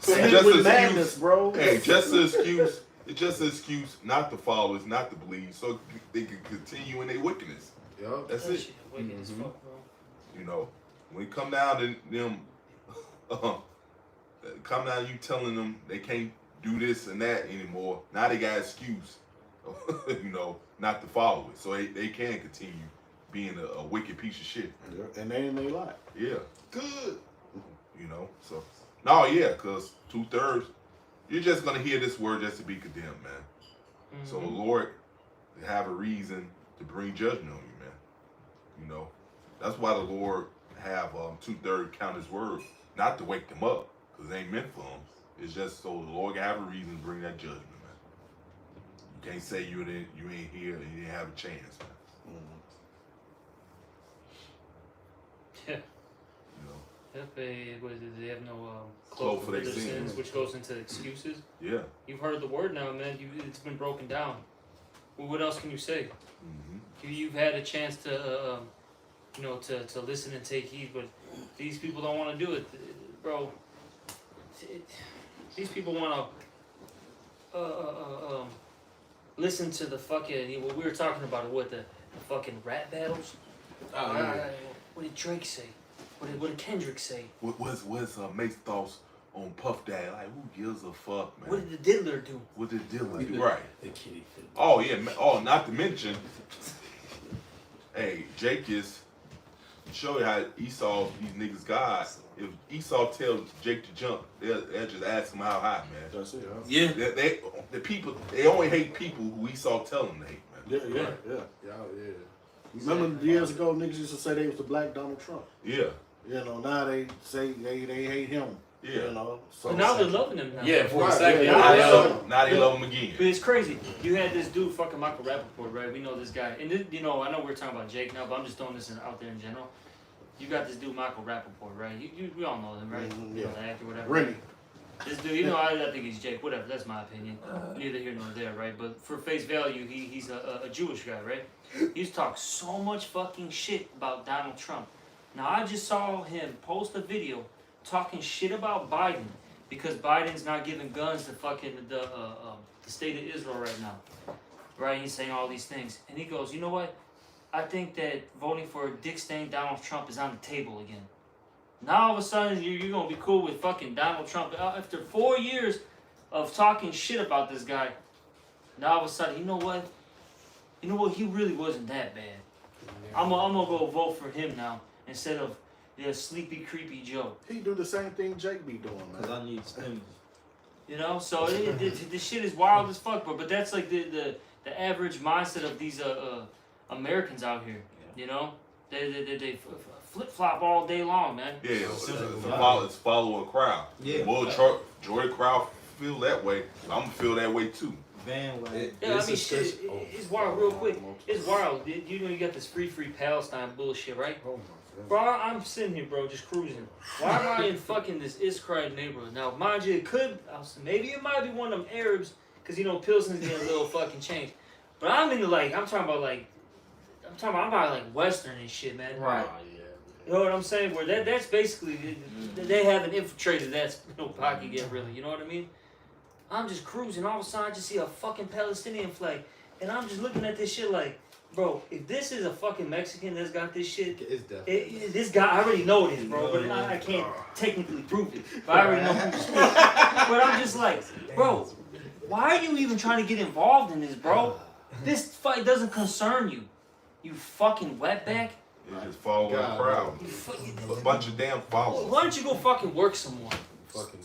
Same just with an madness, excuse. bro. Hey, just an excuse. It's just an excuse not to follow, it's not to believe, so they can continue in their wickedness. Yup. That's That it. shit wicked as fuck, bro. When it come down to them, come down to you telling them they can't do this and that anymore. Now they got an excuse, not to follow it, so they can continue being a wicked piece of shit. Yeah, and they ain't they lie. Yeah, good. So no, yeah, cause 2/3 You're just gonna hear this word just to be condemned, man. So the Lord have a reason to bring judgment on you, man. You know, that's why the Lord have 2/3 count His word, not to wake them up, because it ain't meant for them. It's just so the Lord can have a reason to bring that judgment, man. You can't say you ain't here and you didn't have a chance, man. Yeah. You know, Yep, they have no Cloak cloak for for their their sins. sins, which goes into excuses. yeah. You've heard the word now, man. It's been broken down. Well, what else can you say? You've had a chance to, to listen and take heed, but these people don't want to do it, bro. These people want to listen to the fucking. What we were talking about, the fucking rap battles. What did Drake say? What did Kendrick say? What's Mace's thoughts on Puff Daddy? Like, who gives a fuck, man? What did the Diddler do? What did Dylan do? Right. The kitty fit. Oh yeah. Oh, not to mention, hey, Jake is show you how Esau these niggas God. If Esau tells Jake to jump, they'll just ask him how high, man. That's it. Huh? Yeah. The people they only hate people who Esau tell them to hate, man. Yeah. Yeah. Remember years ago, niggas used to say they was the black Donald Trump. Yeah. You know, now they say they hate him. Yeah. You know, so But now they're loving him now. Yeah, for a Right, second. yeah, Now they yeah. love him. Now they love him again. But it's crazy. You had this dude, fucking Michael Rappaport, right? We know this guy. And, this, I know we're talking about Jake now, but I'm just throwing this out there in general. You got this dude, Michael Rappaport, right? We all know him, right? Mhm, You know, yeah. the actor, whatever. Remy. This dude, I think he's Jake, whatever. That's my opinion. Neither here nor there, right? But for face value, he's a Jewish guy, right? He's talked so much fucking shit about Donald Trump. Now, I just saw him post a video talking shit about Biden because Biden's not giving guns to fucking the state of Israel right now. Right? He's saying all these things. And he goes, you know what? I think that voting for Dick Stain Donald Trump is on the table again. Now all of a sudden you're gonna be cool with fucking Donald Trump after 4 years of talking shit about this guy. Now all of a sudden, you know what? He really wasn't that bad. I'm gonna go vote for him now instead of the sleepy creepy Joe. He do the same thing Jake be doing, Cause man. I need stimulus. So this shit is wild as fuck, bro. But that's like the average mindset of these Americans out here. You know, they flip flop all day long, man. Yeah, it's follow a crowd. Yeah. Well, Joy crowd feel that way. I'm gonna feel that way too. Bandwagon. Yeah, I mean, shit, it's wild. Real quick, it's wild. You know, you got this free Palestine bullshit, right? Oh my Bro, I'm sitting here, bro, just cruising. Why am I in fucking this Iskrai neighborhood? Now, mind you, maybe it might be one of them Arabs, because, Pilsen's getting a little fucking changed. But I'm into, I'm talking about Western and shit, man. Right. You know what I'm saying? Where that's basically, they haven't infiltrated that pocket yet, really. You know what I mean? I'm just cruising. All of a sudden, I just see a fucking Palestinian flag. And I'm just looking at this shit like, bro, if this is a fucking Mexican that's got this shit, It's definitely. this guy, I already know it is, bro, but I can't technically prove it. But I already know who to speak. But I'm just like, bro, why are you even trying to get involved in this, bro? This fight doesn't concern you. You fucking wetback. It's just follow the crowd. A bunch of damn followers. Why don't you go fucking work some more? Fucking.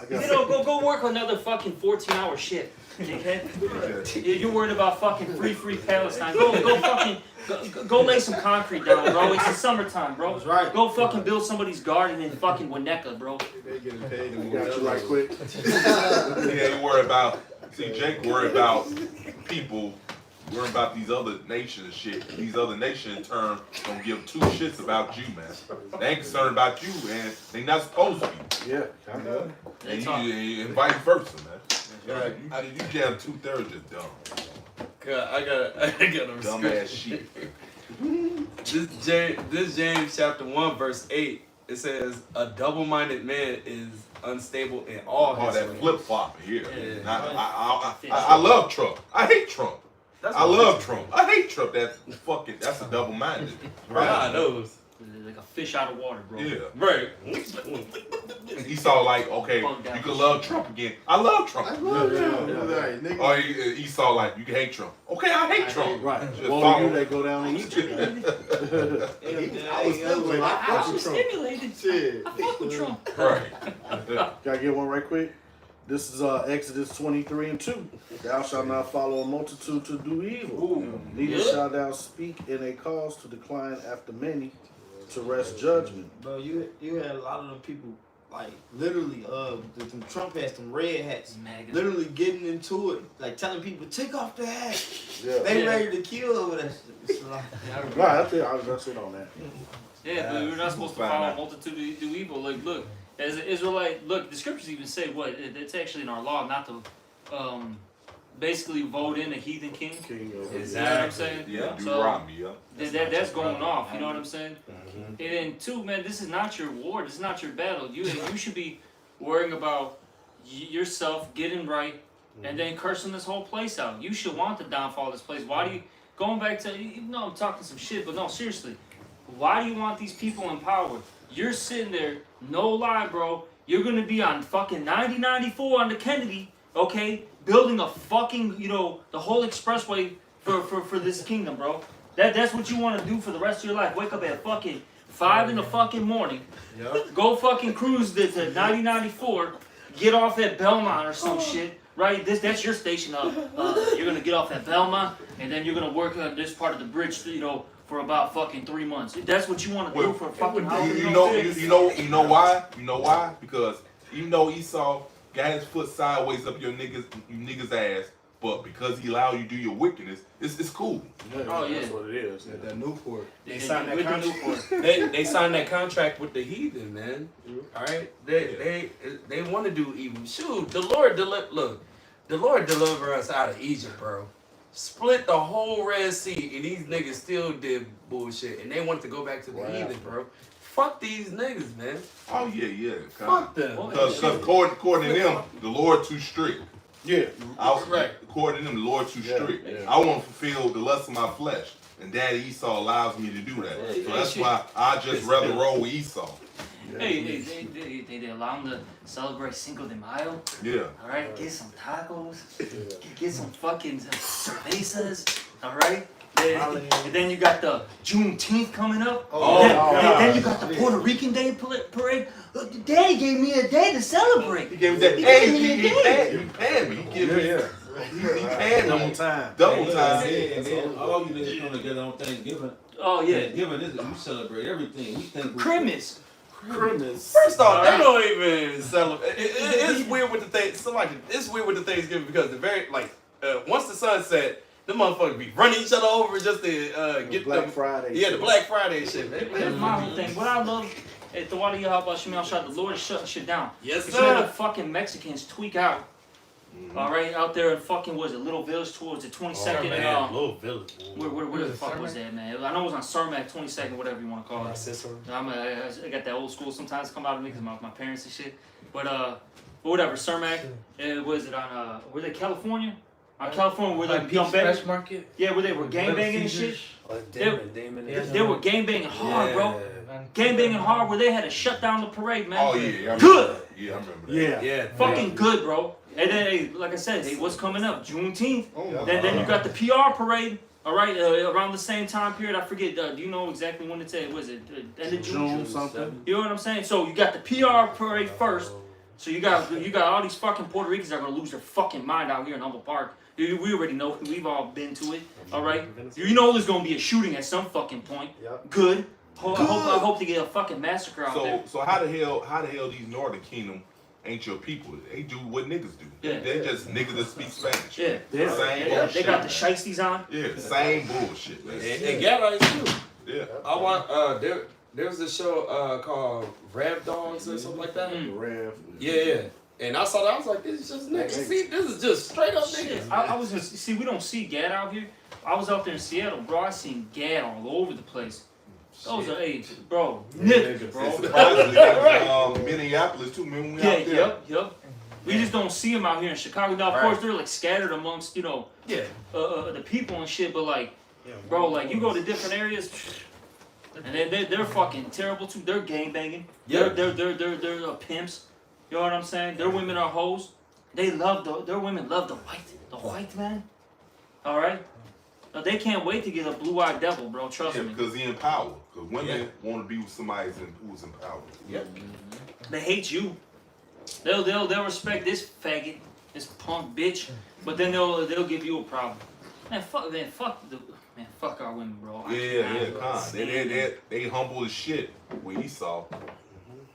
Go work another fucking 14-hour shift. dickhead. You're worried about fucking free Palestine. Go lay some concrete down, bro. It's the summertime, bro. That's right. Go fucking build somebody's garden in fucking Winnetka, bro. They getting paid to Got you right quick. Yeah, you worry about. See, Jake worry about people. Worry about these other nations and shit. These other nations in turn don't give two shits about you, man. They ain't concerned about you, and they not supposed to be. Yeah, I know. And you vice versa, man. You jam 2/3 is dumb. I got a Dumb ass shit. This James chapter 1 verse 8, it says a double-minded man is unstable in all Oh, his that ways. flip flop here. Yeah. I love Trump. I hate Trump. I love Trump. I hate Trump. That's a double minded. Right, those. Like a fish out of water, bro. Yeah. Right. He saw like, okay, you can love Trump again. I love Trump. Right, nigga. Or he saw like, you can hate Trump. Okay, I hate Trump. Right. Just Well, follow. you that go down and eat you. I was stimulated. I I fuck was with Trump. stimulated. Shit. I fuck with Trump. Right. Gotta get one right quick. This is Exodus 23:2. Thou shalt not follow a multitude to do evil. Neither shalt thou speak in a cause to decline after many, to wrest judgment. Bro, you had a lot of them people like literally them Trump has some red hats. Mega. Literally getting into it, like telling people take off the hat. Yeah. They Yeah. ready to kill over that shit. It's like, Right, I think that's it on that. Yeah, but we're not supposed to follow a multitude to do evil. Like, look, as an Israelite, look, the scriptures even say what it's actually in our law not to, basically vote in a heathen king. King of You know what I'm saying? Yeah, So, Deuteronomy, yeah. That's going off. You know what I'm saying? And then two, man, this is not your war. This is not your battle. You should be worrying about yourself getting right, and then cursing this whole place out. You should want the downfall of this place. Why do you going back to? You know, I'm talking some shit, but no, seriously. Why do you want these people in power? You're sitting there, no lie, bro. You're gonna be on fucking 9094 on the Kennedy, okay? Building a fucking, you know, the whole expressway for this kingdom, bro. That's what you want to do for the rest of your life. Wake up at fucking 5 in the fucking morning. Yep. Go fucking cruise to 9094. Get off at Belmont or some shit. Right? That's your station. You're gonna get off at Belmont, and then you're gonna work on this part of the bridge, you know, for about fucking 3 months. If that's what you want to do for fucking house, You know why? You know why? Because even though Esau got his foot sideways up you niggas ass, but because he allowed you to do your wickedness, it's cool. Oh, yeah. That's what it is. At that Newport. They signed that With the contract. Newport. They signed that contract with the heathen, man. All right, they want to do evil. Shoot, the Lord deliver us out of Egypt, bro. Split the whole Red Sea, and these niggas still did bullshit, and they want to go back to the heathen, bro. Fuck these niggas, man. Oh yeah. Fuck them. Because according to them, the Lord too strict. Yeah. According to them, the Lord too strict. Yeah. I want to fulfill the lust of my flesh, and Daddy Esau allows me to do that. So that's why I just rather roll with Esau. Hey, they allow them to celebrate Cinco de Mayo. Yeah. All right, get some tacos, get some fucking cervezas. All right. And then you got the Juneteenth coming up. Then you got the Puerto Rican Day parade. Daddy gave me a day to celebrate. He gave me that. He paid me. He gave me. He paid Double me. time. Double time. And then all you niggas come together on Thanksgiving. Oh yeah. Thanksgiving is we celebrate everything. We think we Christmas. First off, they don't even celebrate. It's weird with the thing. It's weird with the Thanksgiving because the very once the sun set, the motherfuckers be running each other over just to get Black the Friday. Yeah, the Black Friday shit. That's my whole thing. What I love at the Wadi Yahaba Shemal Shah, the Lord is shutting shit down. Yes, You should have sir. the fucking Mexicans tweak out. All right, out there in fucking Little Village towards the 22nd and Little village. where the fuck was that, man? I know it was on Sarmac 22nd, whatever you want to call it. I got that old school sometimes come out of me because my parents and shit. But whatever, Sarmac. Was it on was it California? On California where they young Fresh Market. yeah, where they were gangbanging and shit. Damon. They were gangbanging hard, bro. Gangbanging hard where they had to shut down the parade, man. Oh yeah. I Good. remember that. Yeah, I remember that. Yeah. Yeah. Fucking good, bro. And then, hey, like I said, hey, what's coming up? Juneteenth. Oh, Then you got the PR parade. All right, around the same time period. I forget. Do you know exactly when it's at? Was it end of June? June something. You know what I'm saying? So you got the PR parade first. So you got all these fucking Puerto Ricans that are gonna lose their fucking mind out here in Humboldt Park. We already know. We've all been to it. All right. You know there's gonna be a shooting at some fucking point. Yep. Good. I hope to get a fucking massacre out there. So how the hell these Northern Kingdom ain't your people? They do what niggas do. Yeah. They're just niggas that speak Spanish. Yeah. Same They bullshit. got the shiesties on. Yeah, same bullshit, man. And Gabby too. Yeah. I want there was a show called Rap Dogs or something like that. Rev. Yeah. And I saw that, I was like, this is just niggas. See, this is just straight up niggas. I was just see we don't see Gad out here. I was out there in Seattle, bro. I seen Gad all over the place. Those are bro, niggas, bro. And supposedly Minneapolis too. Remember when we out there? Yep. We just don't see them out here in Chicago. Now, of course, they're like scattered amongst the people and shit. But like, bro, like you go to different areas, and they're fucking terrible too. They're gangbanging. Yeah. They're pimps. You know what I'm saying? Their women are hoes. Their women love the white man. All right. No, they can't wait to get a blue-eyed devil, bro. Trust Yeah, me. because he in power. Because women want to be with somebody who's in power. Yep. They hate you. They'll respect this faggot, this punk bitch, but then they'll give you a problem. Man, fuck our women, bro. They humble as shit with Esau,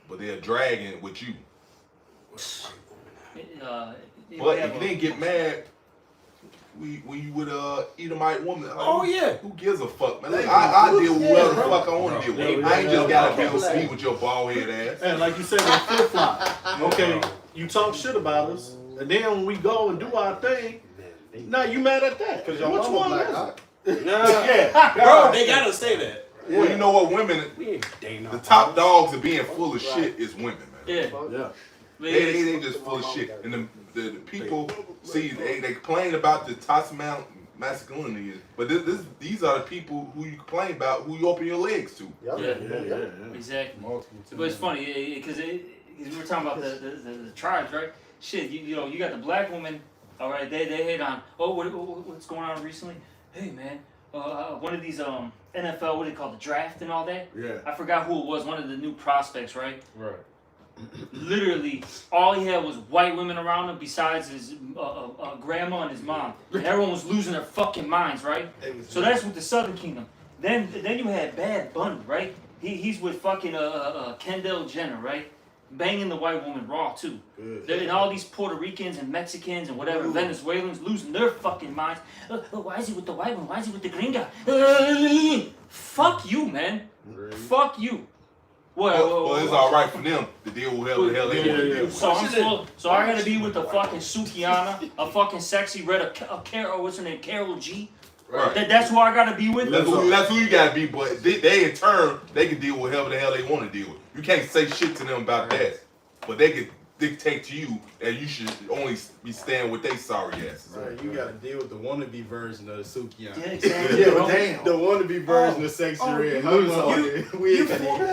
but they're dragging with you. But if you didn't get mad, when you with Edomite woman, Oh yeah. who gives a fuck, man? Like, I deal with whoever the fuck I want to deal with. I ain't just gotta be able to sleep with your bald head ass. And like you said, we flip flop. Okay, you talk shit about us, and then when we go and do our thing, now you mad at that? Cause your Which mama one black is out. it? Nah, Yeah, bro, they gotta say that. Well, you know what, women, We ain't dating the top dogs of being full of shit is women, man. Yeah. Yeah. They just full of shit. And the people see they complain about the toxic masculinity, but these are the people who you complain about, who you open your legs to. Yep. Yeah. Exactly. But it's funny because we were talking about the tribes, right? Shit, you know, you got the black woman. All right, they hate on. Oh, what's going on recently? Hey, man, one of these NFL, what do they call the draft and all that? Yeah. I forgot who it was. One of the new prospects, right? Right. Literally, all he had was white women around him besides his grandma and his mom. And everyone was losing their fucking minds, right? So that's with the Southern Kingdom. Then you had Bad Bunny, right? He's with fucking Kendall Jenner, right? Banging the white woman raw too. And all these Puerto Ricans and Mexicans and whatever Venezuelans losing their fucking minds. Why is he with the white one? Why is he with the gringa? Fuck you, man. Fuck you. Well, it's all right for them to deal with whatever the hell they want to deal with. So I gotta be with the fucking Sukiana, a fucking sexy red, Carol, what's her name, Carol G. Right. That's who I gotta be with. That's who you gotta be. But they in turn they can deal with whatever the hell they want to deal with. You can't say shit to them about that, but they can dictate to you that you should only be staying with they sorry asses. Right, you gotta deal with the wannabe version of the Sukiana. Yeah, exactly. Yeah, bro. the wannabe version of Sexy Red.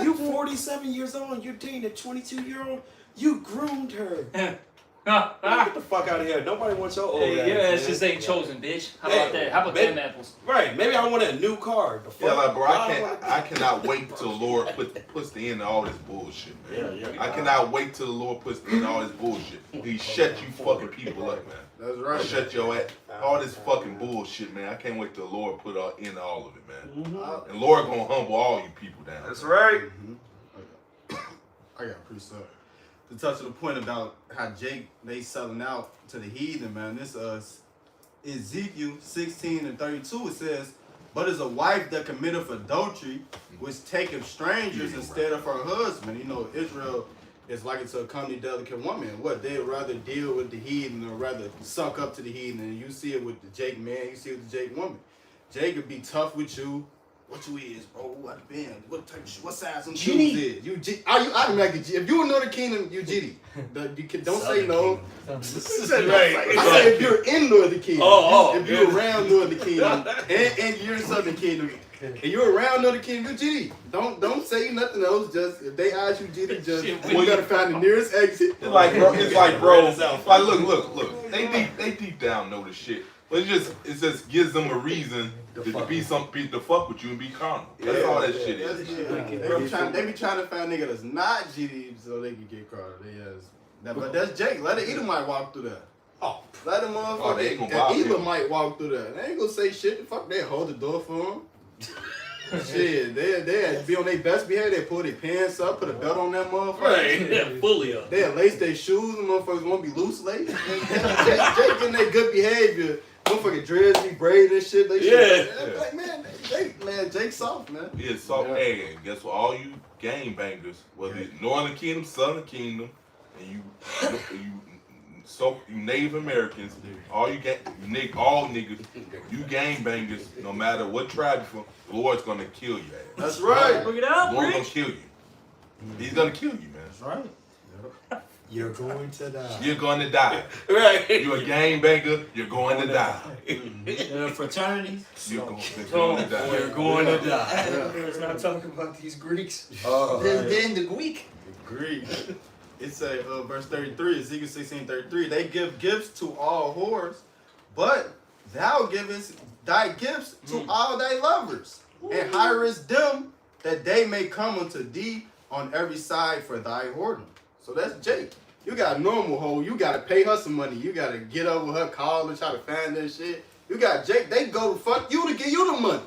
You 47 years old. You're dating a 22-year-old. You groomed her. Get the fuck out of here. Nobody wants your old ass. Your ass man. just ain't chosen, bitch. How about that? How about them apples? Right. Maybe I want a new car. The fuck? Yeah, like bro, I cannot wait till the Lord puts the end to all this bullshit, man. Yeah. I cannot wait till the Lord puts the end to all this bullshit. He shut you fucking people up, man. That's right. Shut your ass. All this fucking bullshit, man. I can't wait till the Lord put an end to all of it, man. And Lord gonna humble all you people down. That's right. I got a precept. To touch on the point about how Jake they selling out to the heathen, man. This Ezekiel 16:32. It says, "But as a wife that committeth adultery, which taketh strangers instead of her husband." You know, Israel is like it's a comely, delicate woman. What they'd rather deal with the heathen or rather suck up to the heathen. And you see it with the Jake man. You see it with the Jake woman. Jake could be tough with you. What you is, bro? What band? What type of shit? What size some shoes is? You G? Are you? I like a G. If you know the kingdom, you GD. Don't say no. I say if you're in Northern Kingdom. If you're around Northern Kingdom and you're in Southern Kingdom, and you're around Northern Kingdom, you GD. Don't say nothing else. Just if they ask you GD, just you gotta find the nearest exit. It's like bro. Like look. They deep down know the shit. But it just gives them a reason to fuck with you and be carnal. That's all that shit is. They be trying to find a nigga that's not GD so they can get caught. But that's Jake. Let an Edomite walk through that. Oh, let them motherfucker. Edomite might walk through that. They ain't gonna say shit. Fuck, they hold the door for him. Shit, they be on their best behavior. They pull their pants up, put a belt on that motherfucker. right. Yeah, fully up. They lace their shoes. And motherfuckers won't be loose lace. Jake getting their good behavior. Motherfucking dreads be braided and shit. Like, man, Jake soft, man. Yeah, soft. Hey, and guess what? All you gang bangers, whether it's Northern Kingdom, Southern Kingdom, and you Native Americans, all niggas, you gang bangers, no matter what tribe you're from, the Lord's gonna kill you. That's right. Bring it out, The Lord's gonna kill you. He's gonna kill you, man. That's right. You're going to die. You're gonna die. Right. You're a gang banger, you're going to die. Fraternities. You're going to die. You're going to die. Let's not talk about these Greeks. They're in the Greek. Greek. It's verse 33, Ezekiel 16:33. They give gifts to all whores, but thou givest thy gifts to all thy lovers, and hirest them that they may come unto thee on every side for thy whoredom. So that's Jake. You got a normal hoe. You gotta pay her some money. You gotta get over her, call and try to find that shit. You got Jake. They go fuck you to give you the money.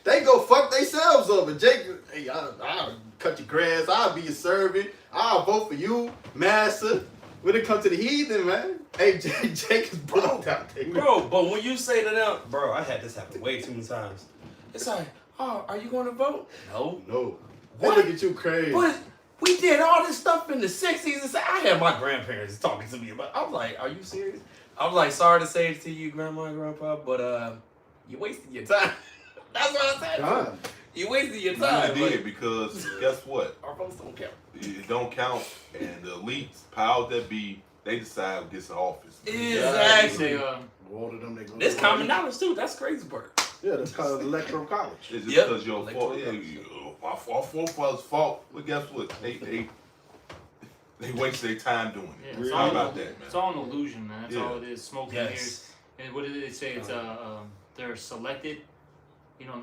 They go fuck themselves over. Jake, hey, I'll cut your grass. I'll be your servant. I'll vote for you, master. When it comes to the heathen, man, hey, Jake is broke out there. Bro, but when you say to them, bro, I had this happen way too many times. It's like, oh, are you going to vote? No. No. They What? look at you crazy. But we did all this stuff in the 60s. And I had my grandparents talking to me about I was like, are you serious? I was like, sorry to say it to you, grandma and grandpa, but you wasted your time. That's what I said. God. You wasted your You time. really did, because guess what? Our votes don't count. It don't count, and the elites, powers that be, they decide who gets in office. Exactly. Voted them, they go. This common knowledge too. That's crazy part. Yeah, that's called electoral college. It's just Yep. because your fault. Electoral Yeah, our forefathers' fault. But guess what? They waste their time doing Yeah, it. it's How all- about that, man? It's all an illusion, man. That's Yeah. all it is. Smoke and mirrors. Yes. And what did they say? It's they're selected,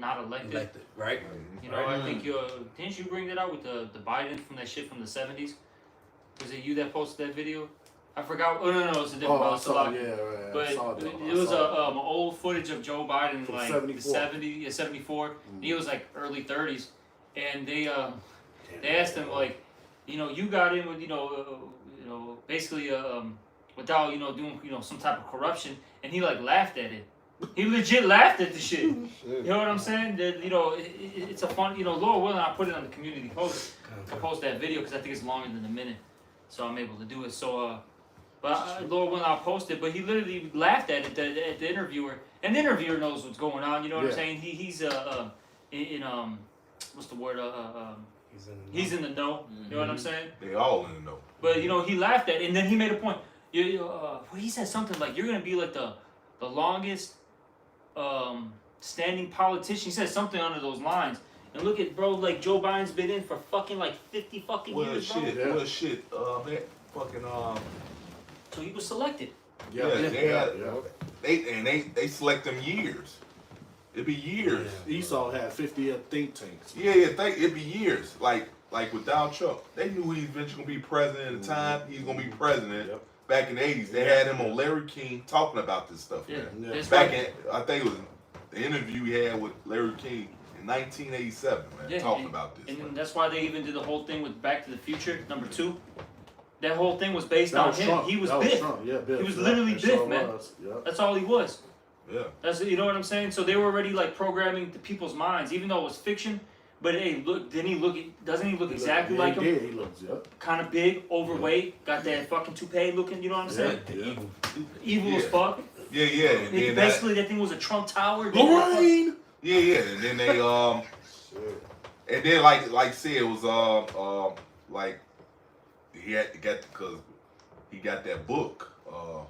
not elected. Elected, right? You know, I think didn't you bring that out with the Biden from that shit from the 70s? Was it you that posted that video? I forgot. Oh no, it's a different. Oh, I it's a saw, lot. yeah, right. But I saw it was a old footage of Joe Biden, From like 74. 74. He was like early 30s, and they asked him like, you got in with basically without doing some type of corruption, and he like laughed at it. He legit laughed at the shit. You know what I'm saying? That it's a fun. Lord willing, I put it on the community post. I post that video because I think it's longer than a minute, so I'm able to do it. So but Lord willing, I'll post it. But he literally laughed at it at the interviewer, and the interviewer knows what's going on. You know what I'm Yeah. saying? He's in what's the word? He's in the know. You know what I'm saying? They all in the know. But he laughed at it, and then he made a point. He said something like, "You're gonna be like the longest standing politician." He said something under those lines. And look at like Joe Biden's been in for fucking like 50 fucking Well, years, bro. shit. Yeah. Well, shit. That fucking So he was selected. they select them years. It'd be years. Esau had 50 think tanks. Yeah, it'd be years. Like with Donald Trump, they knew he was eventually gonna be president at the time. He's gonna be president. Yep. Back in the 80s, they had him on Larry King talking about this stuff. Yeah. Man. That's Back right. in, I think it was the interview he had with Larry King in 1987, man, Yeah, talking about this. And man. then that's why they even did the whole thing with Back to the Future #2. That whole thing was based That on was him. Trump. He was That Biff. Trump. Yeah, Biff. He was Yeah, literally it Biff, sure man. was. Yep. That's all he was. Yeah. That's you know what I'm saying. So they were already like programming the people's minds, even though it was fiction. But hey, look, doesn't he look exactly like him? Yeah, he looks, yep. Kind of big, overweight, got that fucking toupee looking. You know what I'm saying? Yeah. Evil as Yeah. fuck. Yeah, yeah. And then Basically, that thing was a Trump tower. Lorraine! yeah, yeah. And then they and then like said it was like he had to get because he got that book. Oh,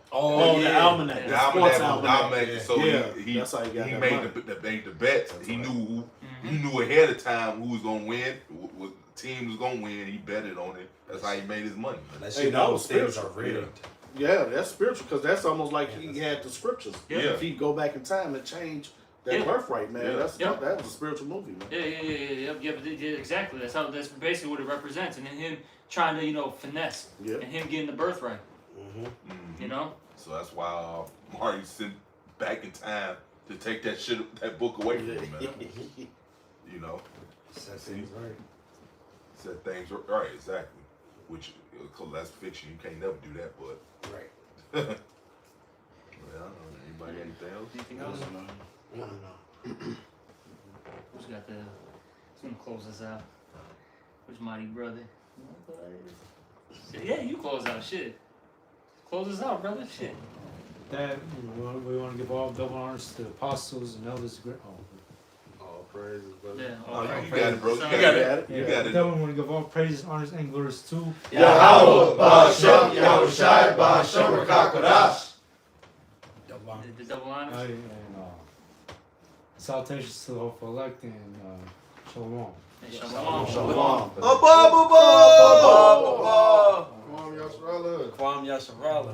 the almanac. Yeah. The The sports almanac, almanac. so Yeah, he that's how he got that made money. the bets. He knew he knew ahead of time who was gonna win, what team was gonna win. He betted on it. That's how he made his money. That Hey, shit, that those was things are spiritual. rigged. Yeah, that's spiritual because that's almost like he had the scriptures. Yeah. If he go back in time and change that Yeah. birthright, man, Yeah. that's Yeah. that was a spiritual movie, man. Yeah, exactly. That's basically what it represents, and then him trying to finesse, Yeah. and him getting the birthright. Mhm. You know. So that's why Marty sent back in time to take that book away from him, man. You know, That seems right. said things right, exactly. Which, cause that's fiction. You can't never do that, but. Right. Well, I don't know. Anybody got anything else? Anything else? I don't know. Who's got the? Who's gonna close us out? Who's Mighty Brother? Yeah, you close out. Shit. Close us out, brother. Shit. That we want to give all double honors to the apostles and elders. All praises, brother. Yeah. Oh, all right. you got it, bro. You So- got got it. it. You got it. That we want to give all praises, honors, and glories to Yahweh, Ba'ashem, Yahushai, Ba'ashem, Rakakodash. Double honor. The double honors. and salutations to the hopeful elect and shalom. And Shalom. Shalom. Abba, Abba, Abba, Abba. Come on, Yasharala. Kwam Yasharala.